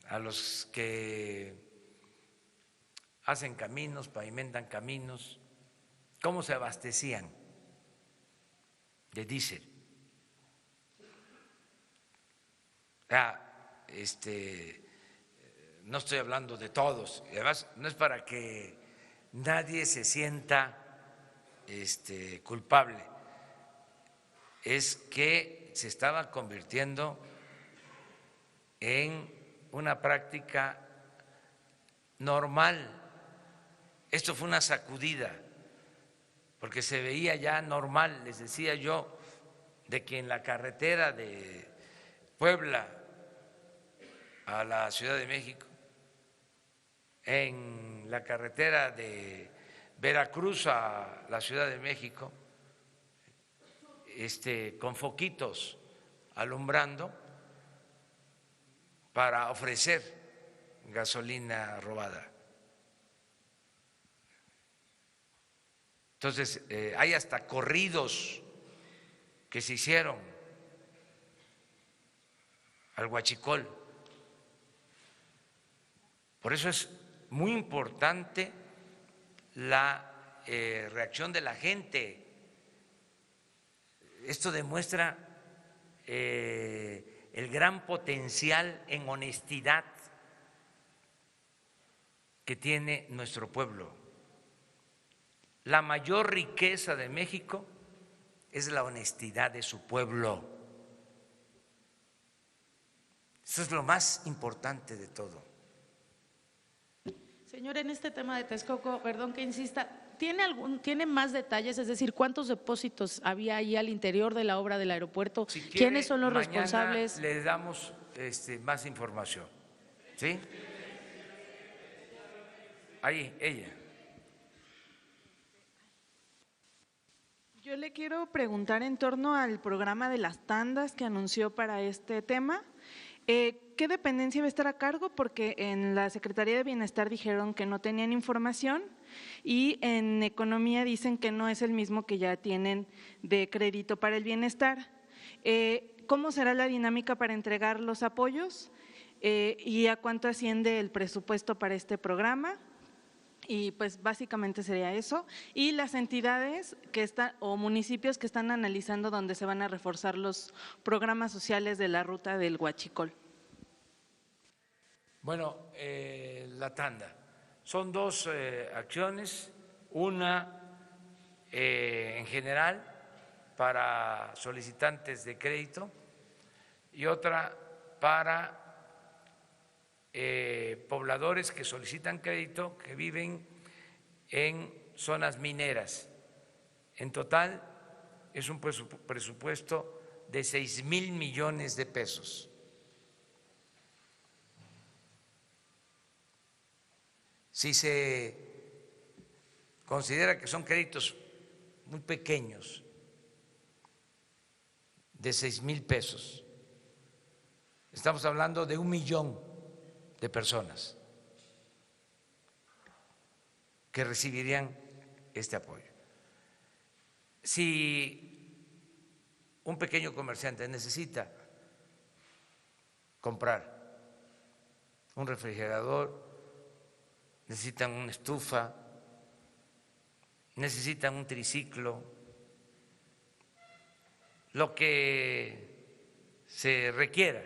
a los que hacen caminos, pavimentan caminos, cómo se abastecían de diésel. No estoy hablando de todos, y además no es para que nadie se sienta culpable, es que se estaba convirtiendo en una práctica normal. Esto fue una sacudida, porque se veía ya normal, les decía yo, de que en la carretera de Puebla a la Ciudad de México, en la carretera de Veracruz a la Ciudad de México, con foquitos alumbrando para ofrecer gasolina robada. Entonces, hay hasta corridos que se hicieron al huachicol. Por eso es muy importante la reacción de la gente. Esto demuestra el gran potencial en honestidad que tiene nuestro pueblo. La mayor riqueza de México es la honestidad de su pueblo. Eso es lo más importante de todo. Señor, en este tema de Texcoco, perdón que insista, ¿tiene más detalles? Es decir, ¿cuántos depósitos había ahí al interior de la obra del aeropuerto? Si quiere, ¿quiénes son los mañana responsables? Le damos más información. ¿Sí? Ahí, ella. Yo le quiero preguntar en torno al programa de las tandas que anunció para este tema. ¿Qué dependencia va a estar a cargo? Porque en la Secretaría de Bienestar dijeron que no tenían información y en Economía dicen que no es el mismo que ya tienen de Crédito para el Bienestar. ¿Cómo será la dinámica para entregar los apoyos? ¿Y a cuánto asciende el presupuesto para este programa? Y pues básicamente sería eso. Y las entidades que están o municipios que están analizando donde se van a reforzar los programas sociales de la ruta del Huachicol. Bueno, la tanda. Son dos acciones, una en general para solicitantes de crédito y otra para pobladores que solicitan crédito que viven en zonas mineras. En total es un presupuesto de 6,000 millones de pesos. Si se considera que son créditos muy pequeños, de 6,000 pesos, estamos hablando de 1 millón de personas que recibirían este apoyo. Si un pequeño comerciante necesita comprar un refrigerador, necesitan una estufa, necesitan un triciclo, lo que se requiera,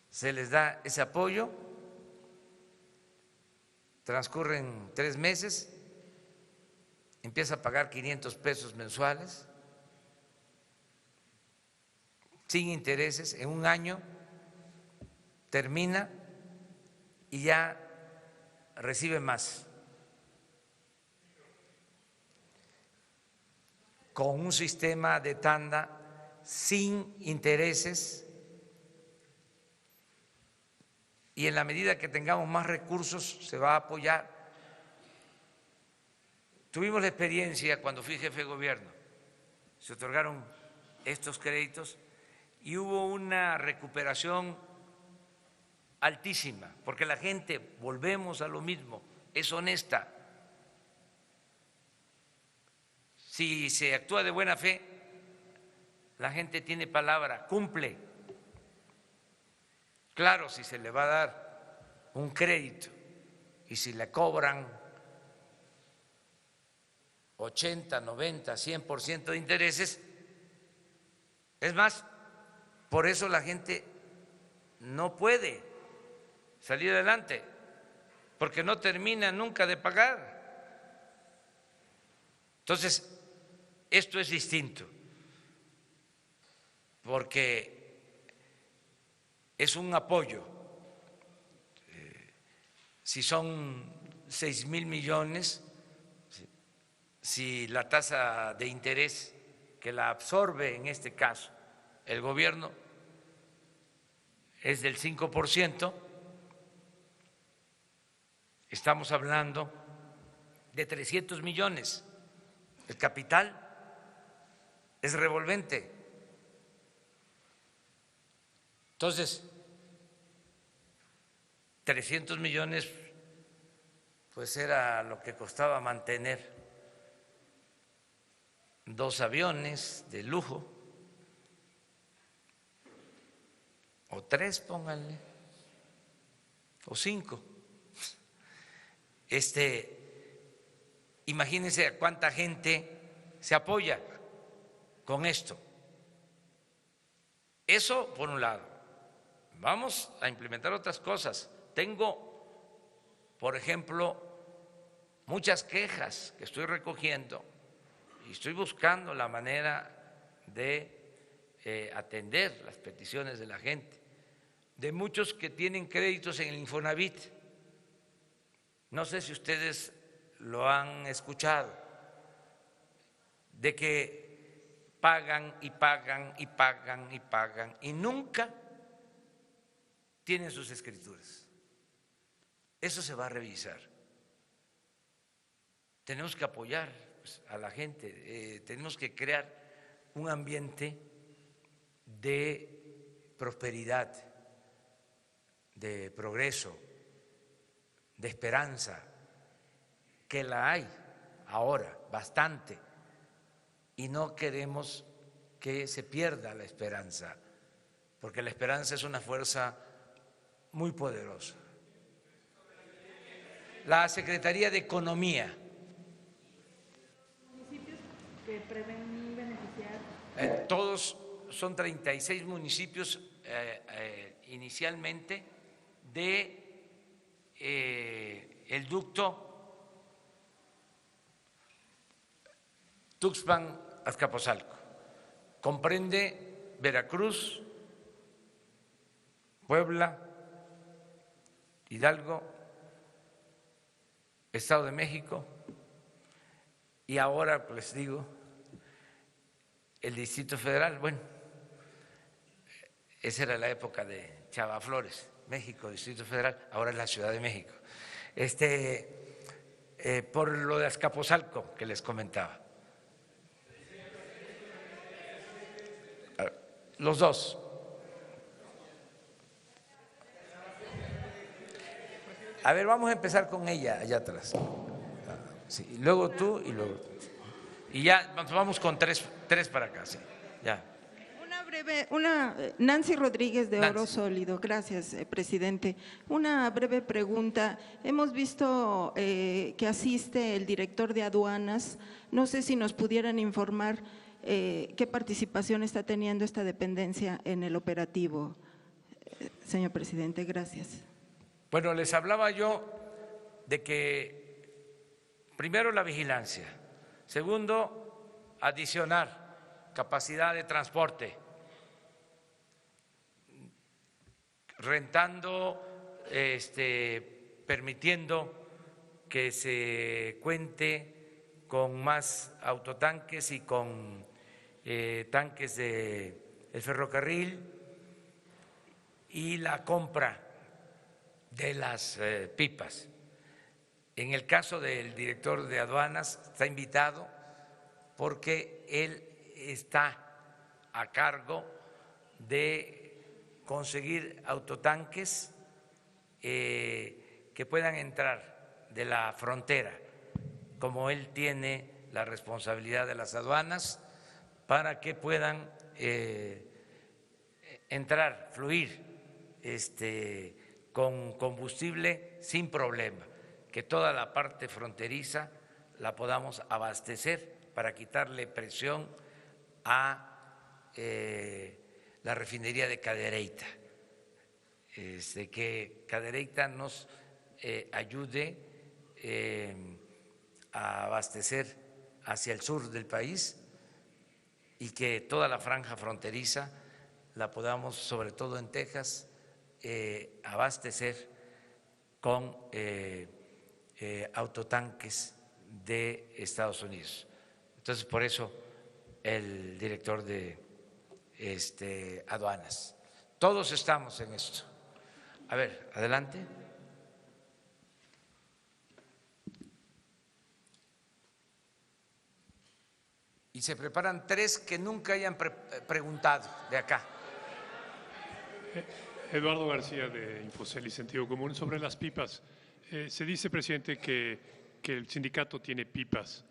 se les da ese apoyo, transcurren 3 meses, empieza a pagar 500 pesos mensuales, sin intereses, en 1 año termina y ya recibe más. Con un sistema de tanda sin intereses, y en la medida que tengamos más recursos se va a apoyar. Tuvimos la experiencia cuando fui jefe de gobierno, se otorgaron estos créditos y hubo una recuperación altísima, porque la gente, volvemos a lo mismo, es honesta. Si se actúa de buena fe, la gente tiene palabra, cumple. Claro, si se le va a dar un crédito y si le cobran 80, 90, 100% de intereses, es más, por eso la gente no puede salir adelante, porque no termina nunca de pagar. Entonces, esto es distinto, porque es un apoyo. Si son 6,000 millones, si la tasa de interés que la absorbe en este caso el gobierno es del 5%, estamos hablando de 300 millones. El capital es revolvente. Entonces, 300 millones, pues era lo que costaba mantener 2 aviones de lujo, o 3, pónganle, o 5. Imagínense a cuánta gente se apoya con esto. Eso por un lado. Vamos a implementar otras cosas. Tengo, por ejemplo, muchas quejas que estoy recogiendo y estoy buscando la manera de atender las peticiones de la gente, de muchos que tienen créditos en el Infonavit. No sé si ustedes lo han escuchado, de que pagan y pagan y pagan y pagan y nunca tienen sus escrituras. Eso se va a revisar. tenemos que apoyar pues, a la gente, tenemos que crear un ambiente de prosperidad, de progreso, de esperanza, que la hay ahora bastante, y no queremos que se pierda la esperanza, porque la esperanza es una fuerza muy poderosa. La Secretaría de Economía. ¿Municipios que prevén beneficiar? Todos son 36 municipios inicialmente de el ducto Tuxpan-Azcapotzalco. Comprende Veracruz, Puebla, Hidalgo, Estado de México y ahora, les digo, el Distrito Federal. Bueno, esa era la época de Chava Flores, México, Distrito Federal, ahora es la Ciudad de México. Por lo de Azcapotzalco que les comentaba. Los dos. A ver, vamos a empezar con ella allá atrás. Sí, luego tú y luego tú. Y ya vamos con tres para acá, sí, ya. Nancy Rodríguez de Oro Nancy. Sólido, gracias, presidente. Una breve pregunta. Hemos visto que asiste el director de aduanas. No sé si nos pudieran informar qué participación está teniendo esta dependencia en el operativo, señor presidente. Gracias. Bueno, les hablaba yo de que primero la vigilancia, segundo, adicionar capacidad de transporte, rentando, permitiendo que se cuente con más autotanques y con tanques del ferrocarril y la compra de las pipas. En el caso del director de aduanas está invitado porque él está a cargo de conseguir autotanques que puedan entrar de la frontera, como él tiene la responsabilidad de las aduanas, para que puedan entrar, fluir con combustible sin problema, que toda la parte fronteriza la podamos abastecer para quitarle presión a la refinería de Cadereyta, que Cadereyta nos ayude a abastecer hacia el sur del país y que toda la franja fronteriza la podamos, sobre todo en Texas, abastecer con autotanques de Estados Unidos. Entonces, por eso el director de aduanas. Todos estamos en esto. A ver, adelante. Y se preparan tres que nunca hayan preguntado de acá. Eduardo García de Infocel y Sentido Común. Sobre las pipas, se dice, presidente, que el sindicato tiene pipas,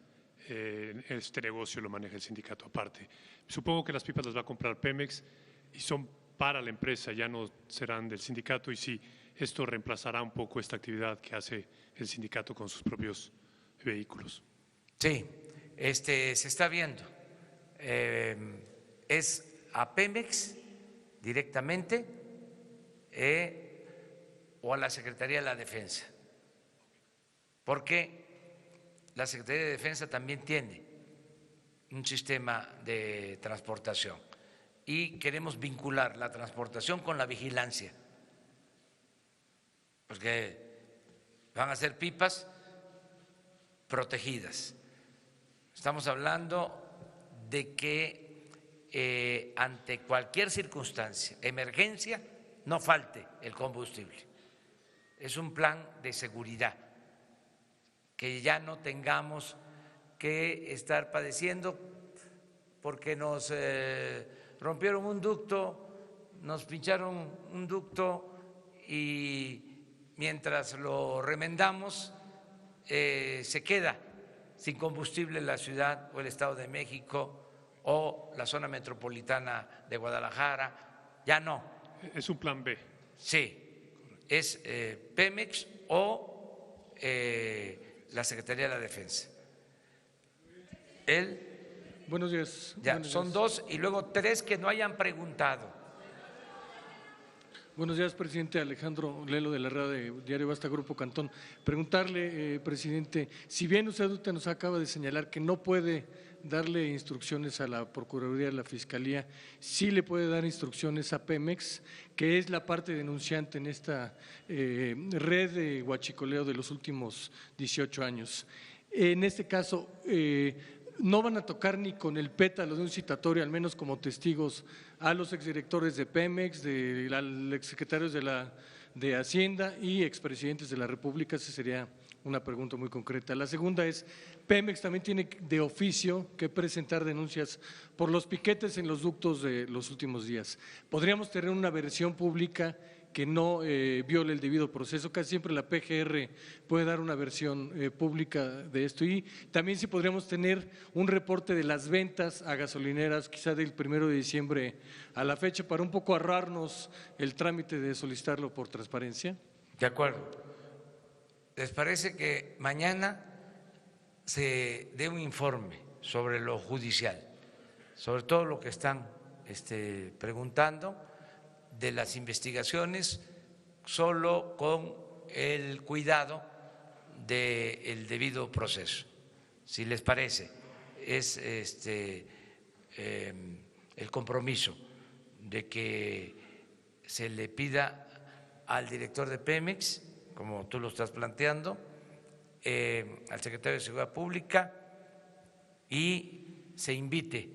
este negocio lo maneja el sindicato aparte. Supongo que las pipas las va a comprar Pemex y son para la empresa, ya no serán del sindicato, y si esto reemplazará un poco esta actividad que hace el sindicato con sus propios vehículos. Sí, se está viendo. Es a Pemex directamente o a la Secretaría de la Defensa, porque la Secretaría de Defensa también tiene un sistema de transportación y queremos vincular la transportación con la vigilancia, porque van a ser pipas protegidas. Estamos hablando de que ante cualquier circunstancia, emergencia, no falte el combustible. Es un plan de seguridad que ya no tengamos que estar padeciendo porque nos rompieron un ducto, nos pincharon un ducto y mientras lo remendamos se queda sin combustible la ciudad o el Estado de México o la zona metropolitana de Guadalajara. Ya no. Es un plan B. Sí, es Pemex o la Secretaría de la Defensa. Buenos días. Ya, Buenos son días. 2 y luego 3 que no hayan preguntado. Buenos días, presidente. Alejandro Lelo de la red de Diario Basta, Grupo Cantón. Preguntarle, presidente, si bien usted nos acaba de señalar que no puede darle instrucciones a la Procuraduría, a la Fiscalía, sí le puede dar instrucciones a Pemex, que es la parte denunciante en esta red de huachicoleo de los últimos 18 años. En este caso, no van a tocar ni con el pétalo de un citatorio, al menos como testigos, a los exdirectores de Pemex, al exsecretarios de Hacienda y expresidentes de la República. Esa sería una pregunta muy concreta. La segunda es, Pemex también tiene de oficio que presentar denuncias por los piquetes en los ductos de los últimos días. ¿Podríamos tener una versión pública que no viole el debido proceso? Casi siempre la PGR puede dar una versión pública de esto. Y también si podríamos tener un reporte de las ventas a gasolineras, quizá del 1 de diciembre a la fecha, para un poco ahorrarnos el trámite de solicitarlo por transparencia. De acuerdo. ¿Les parece que mañana se dé un informe sobre lo judicial, sobre todo lo que están preguntando, de las investigaciones, solo con el cuidado del debido proceso? Si les parece, es el compromiso de que se le pida al director de Pemex, como tú lo estás planteando, al secretario de Seguridad Pública, y se invite,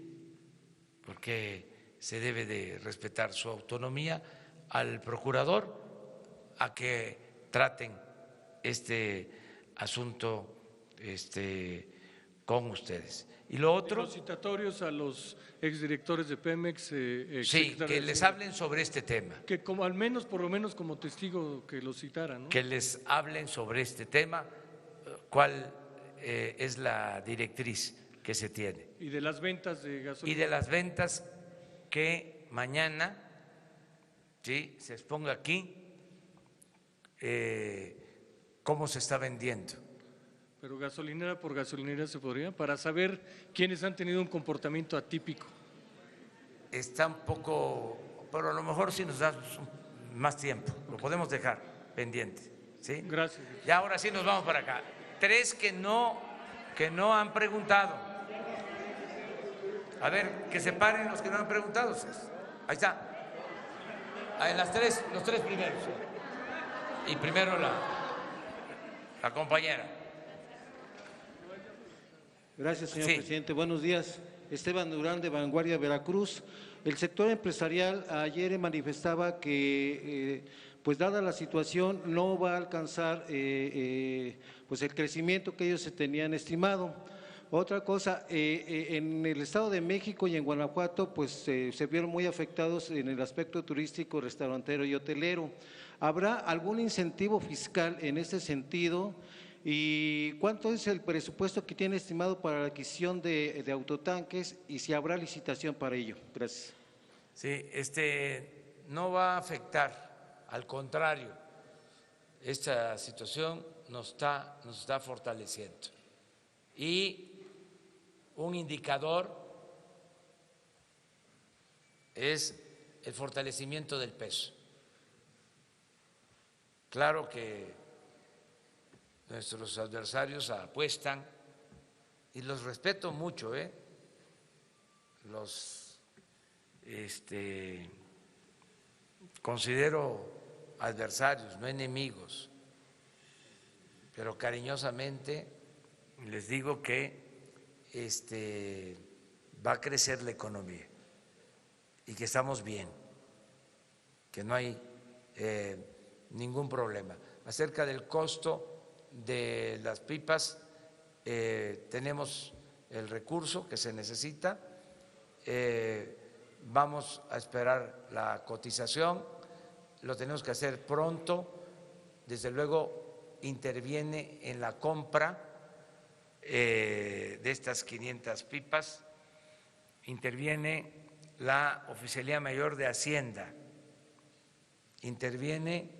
porque se debe de respetar su autonomía, al procurador a que traten este asunto con ustedes. Y lo otro… Los citatorios a los exdirectores de Pemex. Sí, que les hablen sobre este tema. Que como al menos, por lo menos como testigo que los citaran, ¿no? Que les hablen sobre este tema, cuál es la directriz que se tiene. Y de las ventas de gasolina. Y de las ventas, que mañana se exponga aquí cómo se está vendiendo. Pero gasolinera por gasolinera se podría, para saber quiénes han tenido un comportamiento atípico. Está un poco, pero a lo mejor si nos da más tiempo, lo podemos dejar pendiente. ¿Sí? Gracias. Ya ahora sí nos vamos para acá. 3 que no han preguntado. A ver, que se paren los que no han preguntado. Ahí está. En las 3, los 3 primeros. Y primero la compañera. Gracias, señor Sí. presidente. Buenos días. Esteban Durán, de Vanguardia, Veracruz. El sector empresarial ayer manifestaba que, pues dada la situación, no va a alcanzar pues el crecimiento que ellos se tenían estimado. Otra cosa, en el Estado de México y en Guanajuato, pues se vieron muy afectados en el aspecto turístico, restaurantero y hotelero. ¿Habrá algún incentivo fiscal en este sentido? ¿Y cuánto es el presupuesto que tiene estimado para la adquisición de autotanques y si habrá licitación para ello? Gracias. Sí, no va a afectar, al contrario, esta situación nos está fortaleciendo. Y un indicador es el fortalecimiento del peso. Claro que nuestros adversarios apuestan, y los respeto mucho, los considero adversarios, no enemigos, pero cariñosamente les digo que va a crecer la economía y que estamos bien, que no hay ningún problema. Acerca del costo de las pipas tenemos el recurso que se necesita, vamos a esperar la cotización, lo tenemos que hacer pronto, desde luego interviene en la compra de estas 500 pipas, interviene la Oficialía Mayor de Hacienda, interviene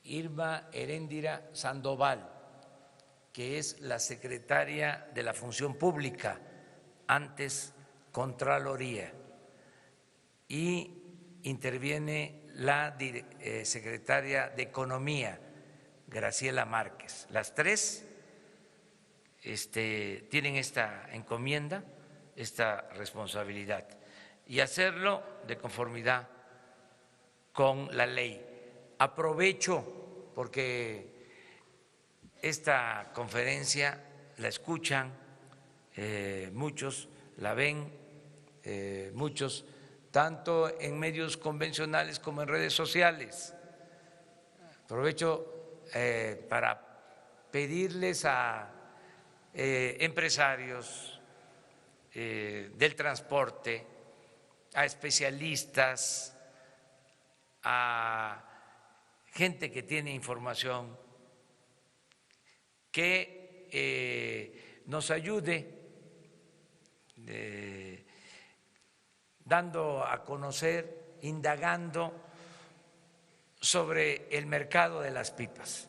Irma Heréndira Sandoval, que es la secretaria de la Función Pública, antes Contraloría, y interviene la secretaria de Economía, Graciela Márquez. Las tres tienen esta encomienda, esta responsabilidad, y hacerlo de conformidad con la ley. Aprovecho porque esta conferencia la escuchan muchos, la ven muchos, tanto en medios convencionales como en redes sociales. Aprovecho para pedirles a empresarios del transporte, a especialistas, a gente que tiene información, que nos ayude dando a conocer, indagando sobre el mercado de las pipas,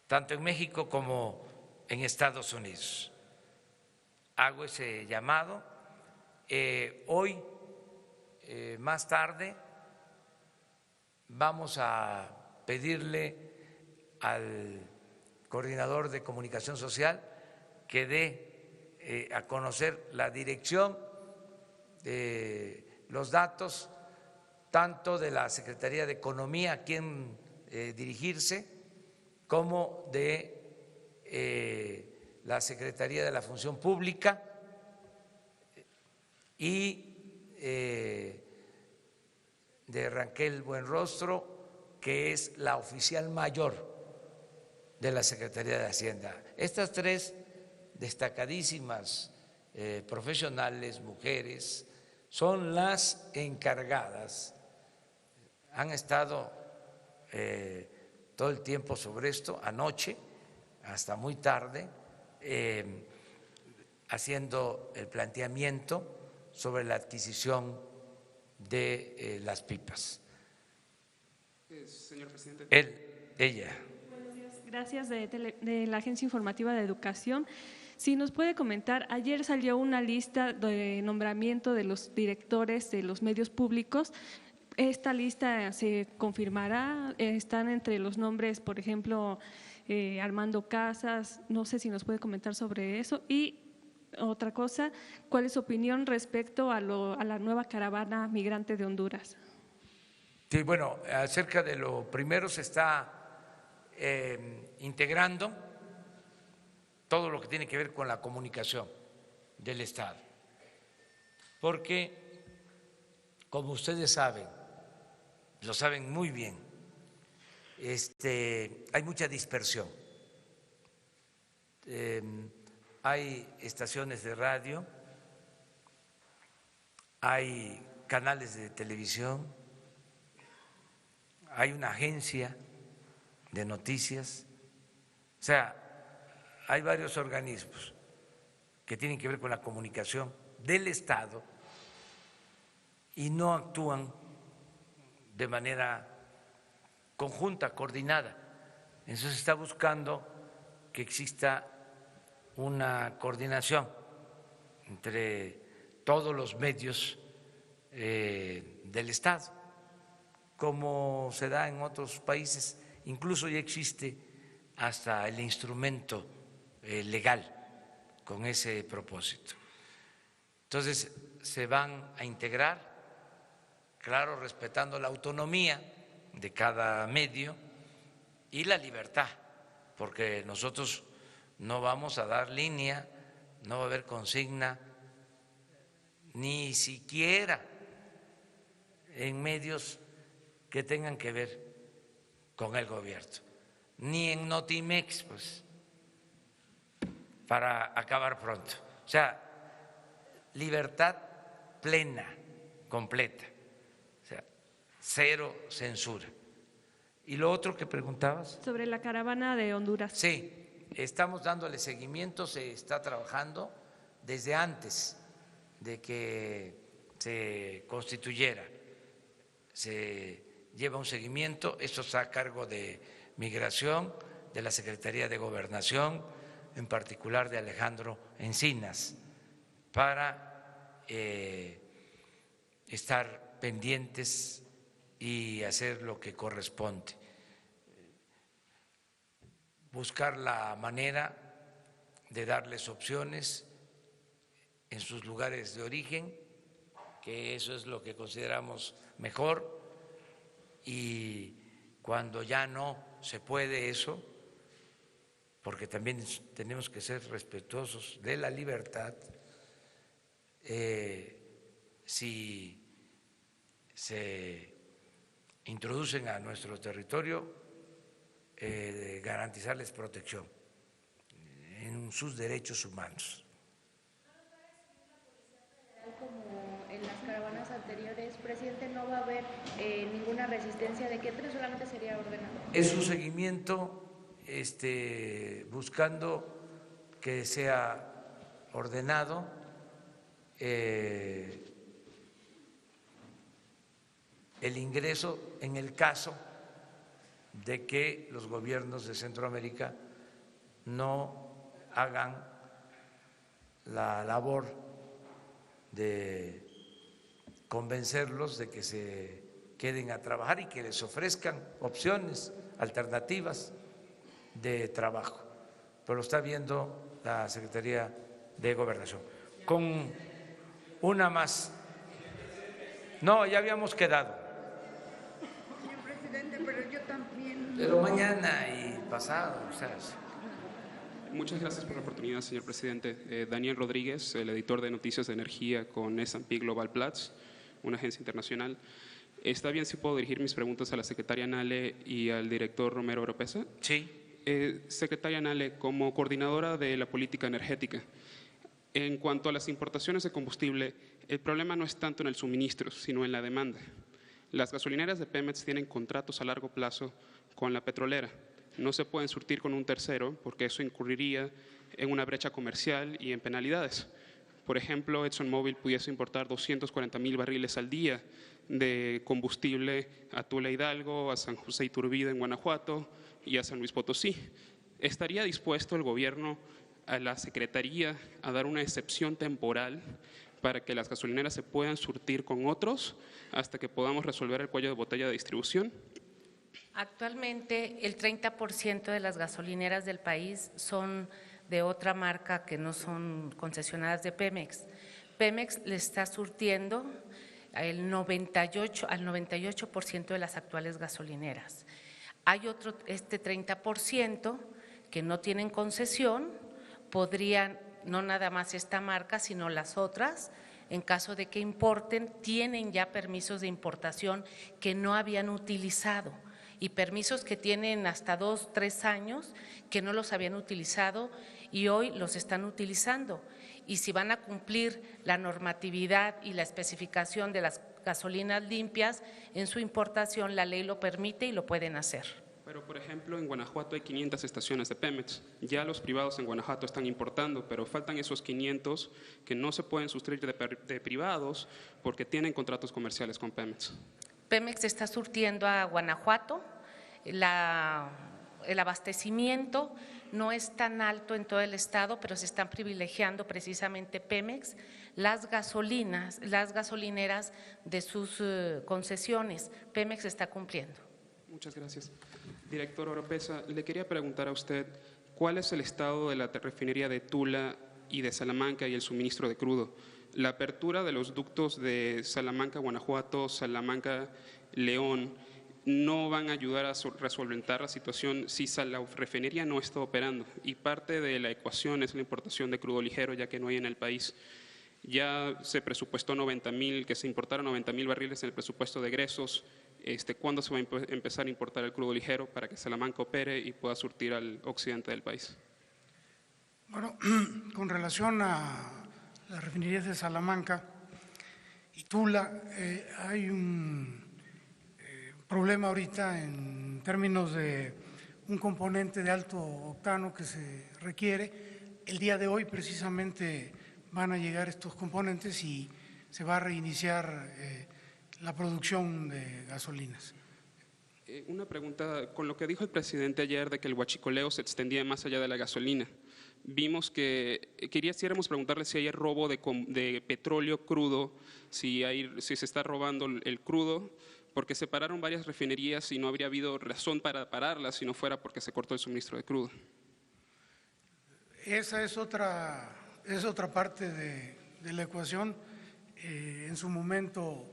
tanto en México como en Estados Unidos. Hago ese llamado. Hoy, más tarde, vamos a pedirle al coordinador de comunicación social que dé a conocer la dirección, los datos, tanto de la Secretaría de Economía, a quien dirigirse, como de la Secretaría de la Función Pública y de Raquel Buenrostro, que es la oficial mayor de la Secretaría de Hacienda. Estas tres destacadísimas profesionales, mujeres, son las encargadas, han estado todo el tiempo sobre esto, anoche hasta muy tarde, haciendo el planteamiento sobre la adquisición de las pipas. Señor presidente. Ella. Buenos días, gracias de la Agencia Informativa de Educación. Si nos puede comentar, ayer salió una lista de nombramiento de los directores de los medios públicos. ¿Esta lista se confirmará? ¿Están entre los nombres, por ejemplo, Armando Casas? No sé si nos puede comentar sobre eso. Y otra cosa, ¿cuál es su opinión respecto a la nueva caravana migrante de Honduras? Sí, bueno, acerca de lo primero se está integrando todo lo que tiene que ver con la comunicación del Estado, porque, como ustedes saben, lo saben muy bien, hay mucha dispersión. Hay estaciones de radio, hay canales de televisión, hay una agencia de noticias, o sea, hay varios organismos que tienen que ver con la comunicación del Estado y no actúan de manera conjunta, coordinada. Entonces se está buscando que exista una coordinación entre todos los medios del Estado, como se da en otros países, incluso ya existe hasta el instrumento legal con ese propósito. Entonces se van a integrar, claro, respetando la autonomía de cada medio y la libertad, porque nosotros no vamos a dar línea, no va a haber consigna, ni siquiera en medios que tengan que ver con el gobierno. ni en Notimex, pues, para acabar pronto. O sea, libertad plena, completa, o sea, cero censura. ¿Y lo otro que preguntabas? Sobre la caravana de Honduras. Sí, estamos dándole seguimiento, se está trabajando desde antes de que se constituyera. Se lleva un seguimiento, esto está a cargo de Migración, de la Secretaría de Gobernación, en particular de Alejandro Encinas, para estar pendientes y hacer lo que corresponde. Buscar la manera de darles opciones en sus lugares de origen, que eso es lo que consideramos mejor, y cuando ya no se puede eso, porque también tenemos que ser respetuosos de la libertad, si se introducen a nuestro territorio, garantizarles protección en sus derechos humanos. Como en las caravanas anteriores, presidente, no va a haber ninguna resistencia de que solamente sería ordenado. Es un seguimiento buscando que sea ordenado, el ingreso en el caso de que los gobiernos de Centroamérica no hagan la labor de convencerlos de que se queden a trabajar y que les ofrezcan opciones alternativas de trabajo. Pero lo está viendo la Secretaría de Gobernación. Con una más. No, ya habíamos quedado. Señor presidente, pero yo también. Pero mañana y pasado, o sea. Muchas gracias por la oportunidad, señor presidente. Daniel Rodríguez, el editor de Noticias de Energía con S&P Global Platts, una agencia internacional. ¿Está bien si puedo dirigir mis preguntas a la secretaria Nale y al director Romero Oropesa? Sí. Secretaria Nale, como coordinadora de la política energética, en cuanto a las importaciones de combustible, el problema no es tanto en el suministro, sino en la demanda. Las gasolineras de Pemex tienen contratos a largo plazo con la petrolera. No se pueden surtir con un tercero porque eso incurriría en una brecha comercial y en penalidades. Por ejemplo, ExxonMobil pudiese importar 240,000 barriles al día de combustible a Tula Hidalgo, a San José Iturbide en Guanajuato y a San Luis Potosí. ¿Estaría dispuesto el gobierno, a la Secretaría, a dar una excepción temporal para que las gasolineras se puedan surtir con otros hasta que podamos resolver el cuello de botella de distribución? Actualmente el 30% de las gasolineras del país son de otra marca que no son concesionadas de Pemex. Pemex le está surtiendo al 98% de las actuales gasolineras. Hay otro, 30% que no tienen concesión, podrían, no nada más esta marca, sino las otras, en caso de que importen, tienen ya permisos de importación que no habían utilizado y permisos que tienen hasta 2, 3 años que no los habían utilizado y hoy los están utilizando. Y si van a cumplir la normatividad y la especificación de las gasolinas limpias, en su importación la ley lo permite y lo pueden hacer. Pero, por ejemplo, en Guanajuato hay 500 estaciones de Pemex. Ya los privados en Guanajuato están importando, pero faltan esos 500 que no se pueden sustraer de privados porque tienen contratos comerciales con Pemex. Pemex está surtiendo a Guanajuato, el abastecimiento no es tan alto en todo el estado, pero se están privilegiando precisamente Pemex, las gasolineras de sus concesiones. Pemex está cumpliendo. Muchas gracias. Director Oropesa, le quería preguntar a usted, ¿cuál es el estado de la refinería de Tula y de Salamanca y el suministro de crudo? La apertura de los ductos de Salamanca, Guanajuato, Salamanca, León, no van a ayudar a resolventar la situación si la refinería no está operando. Y parte de la ecuación es la importación de crudo ligero, ya que no hay en el país. Ya se presupuestó 90,000, que se importaron 90,000 barriles en el presupuesto de egresos ¿Cuándo se va a empezar a importar el crudo ligero para que Salamanca opere y pueda surtir al occidente del país? Bueno, con relación a las refinerías de Salamanca y Tula, hay un problema ahorita en términos de un componente de alto octano que se requiere. El día de hoy precisamente van a llegar estos componentes y se va a reiniciar la producción de gasolinas. Una pregunta, con lo que dijo el presidente ayer de que el huachicoleo se extendía más allá de la gasolina, vimos que quisiéramos preguntarle si hay robo de petróleo crudo, si se está robando el crudo, porque se pararon varias refinerías y no habría habido razón para pararlas si no fuera porque se cortó el suministro de crudo. Esa es otra parte de la ecuación. En su momento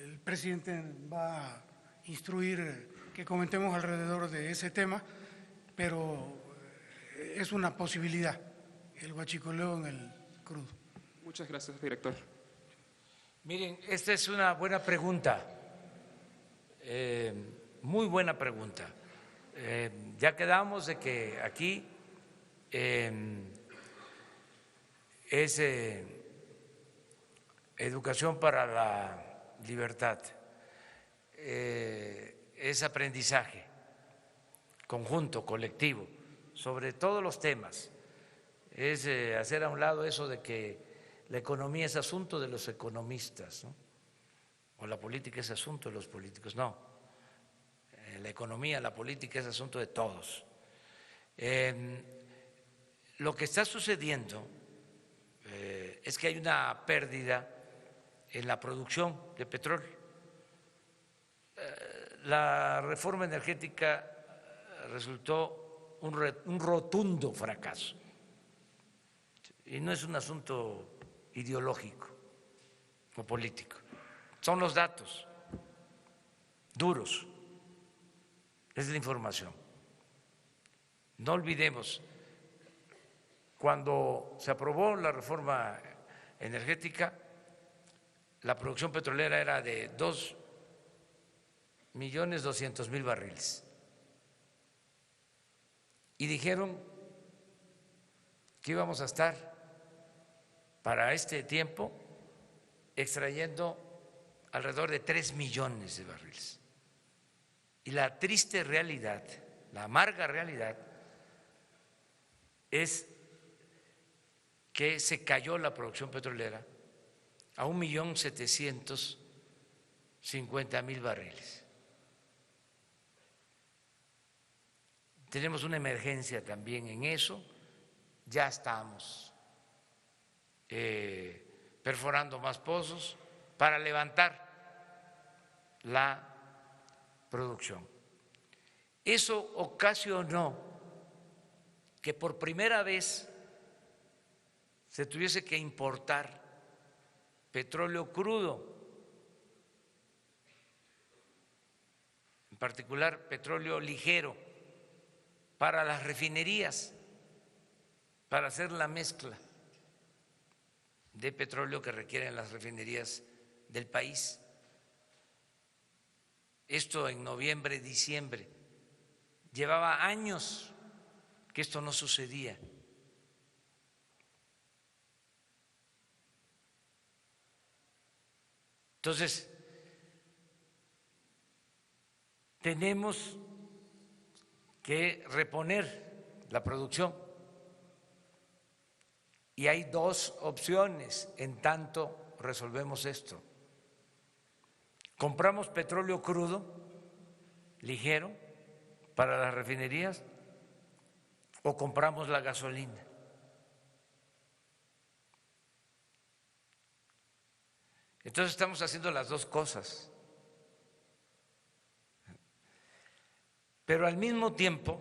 el presidente va a instruir que comentemos alrededor de ese tema, pero es una posibilidad, el huachicoleo en el crudo. Muchas gracias, director. Miren, esta es una buena pregunta, muy buena pregunta. Ya quedamos de que aquí es educación para la libertad, es aprendizaje conjunto, colectivo, sobre todos los temas, es hacer a un lado eso de que la economía es asunto de los economistas, ¿no? O la política es asunto de los políticos. No, la economía, la política es asunto de todos. Lo que está sucediendo es que hay una pérdida en la producción de petróleo. La reforma energética resultó un rotundo fracaso y no es un asunto ideológico o político, son los datos duros, es la información. No olvidemos, cuando se aprobó la reforma energética, la producción petrolera era de 2.200.000 barriles. Y dijeron que íbamos a estar para este tiempo extrayendo alrededor de 3 millones de barriles. Y la triste realidad, la amarga realidad, es que se cayó la producción petrolera a 1.750.000 barriles. Tenemos una emergencia también en eso, ya estamos perforando más pozos para levantar la producción. Eso ocasionó que por primera vez se tuviese que importar petróleo crudo, en particular petróleo ligero, para las refinerías, para hacer la mezcla de petróleo que requieren las refinerías del país. Esto en noviembre, diciembre. Llevaba años que esto no sucedía. Entonces, tenemos que reponer la producción. Y hay dos opciones en tanto resolvemos esto. Compramos petróleo crudo, ligero, para las refinerías, o compramos la gasolina. Entonces estamos haciendo las dos cosas. Pero al mismo tiempo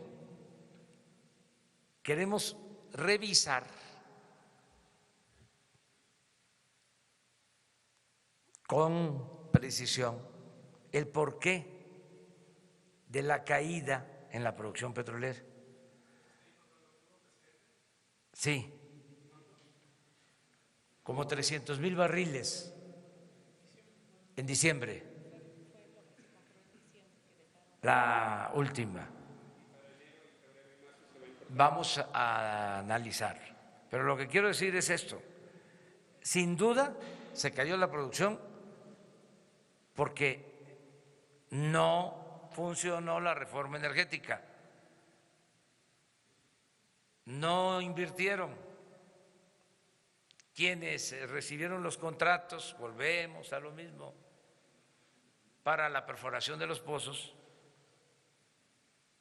queremos revisar con precisión el porqué de la caída en la producción petrolera. Sí, como 300.000 barriles en diciembre. la última. Vamos a analizar. Pero lo que quiero decir es esto. Sin duda se cayó la producción porque no funcionó la reforma energética. No invirtieron. Quienes recibieron los contratos, volvemos a lo mismo, para la perforación de los pozos,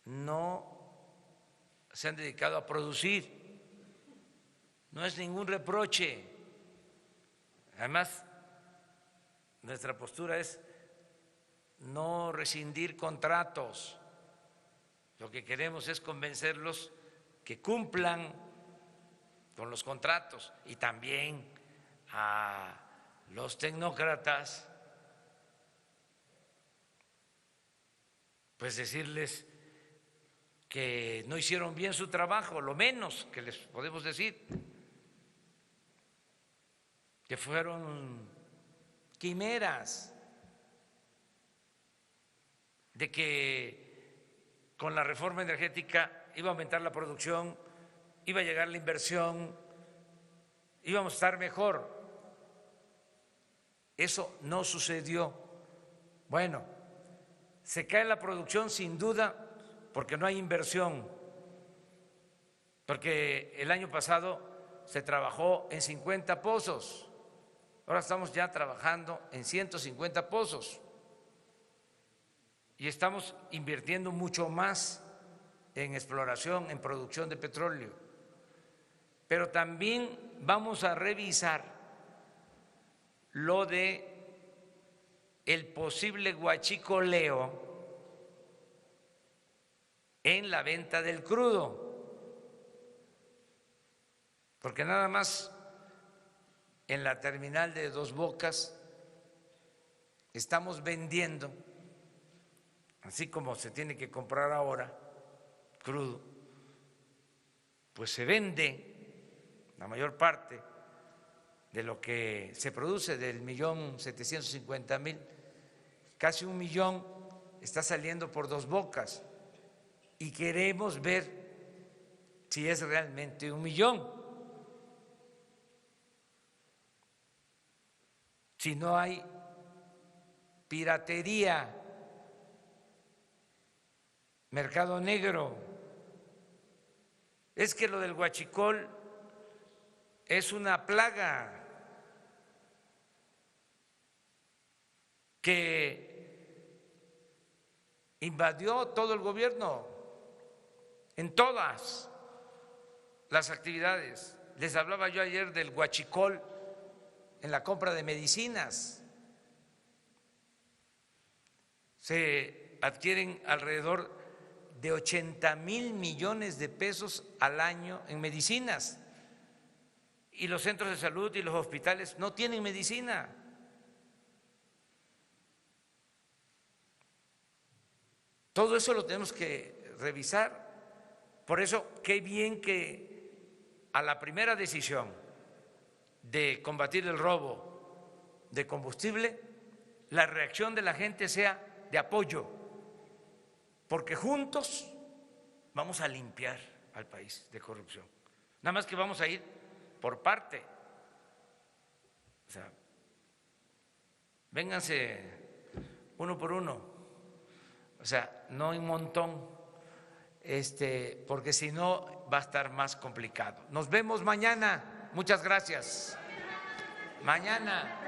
no se han dedicado a producir. No es ningún reproche. Además, nuestra postura es no rescindir contratos. Lo que queremos es convencerlos que cumplan con los contratos y también a los tecnócratas, pues decirles que no hicieron bien su trabajo, lo menos que les podemos decir, que fueron quimeras, de que con la reforma energética iba a aumentar la producción, iba a llegar la inversión, íbamos a estar mejor. Eso no sucedió. Bueno, se cae la producción sin duda porque no hay inversión, porque el año pasado se trabajó en 50 pozos, ahora estamos ya trabajando en 150 pozos y estamos invirtiendo mucho más en exploración, en producción de petróleo. Pero también vamos a revisar lo de el posible huachicoleo en la venta del crudo, porque nada más en la terminal de Dos Bocas estamos vendiendo, así como se tiene que comprar ahora crudo, pues se vende la mayor parte de lo que se produce, del 1.750.000, casi 1 millón está saliendo por Dos Bocas y queremos ver si es realmente 1 millón, si no hay piratería, mercado negro. Es que lo del huachicol es una plaga que invadió todo el gobierno en todas las actividades. Les hablaba yo ayer del huachicol en la compra de medicinas. Se adquieren alrededor de 80,000 millones de pesos al año en medicinas y los centros de salud y los hospitales no tienen medicina. Todo eso lo tenemos que revisar. Por eso, qué bien que a la primera decisión de combatir el robo de combustible, la reacción de la gente sea de apoyo, porque juntos vamos a limpiar al país de corrupción. Nada más que vamos a ir por parte. O sea, vénganse uno por uno. O sea, no en montón, porque si no va a estar más complicado. Nos vemos mañana. Muchas gracias. Mañana.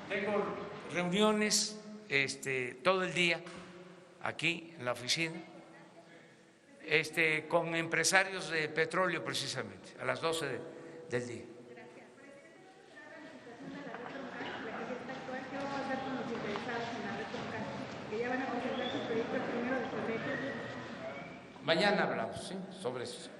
Tengo reuniones todo el día aquí en la oficina, con empresarios de petróleo precisamente, a las 12 del día. Mañana hablamos, ¿sí?, sobre eso.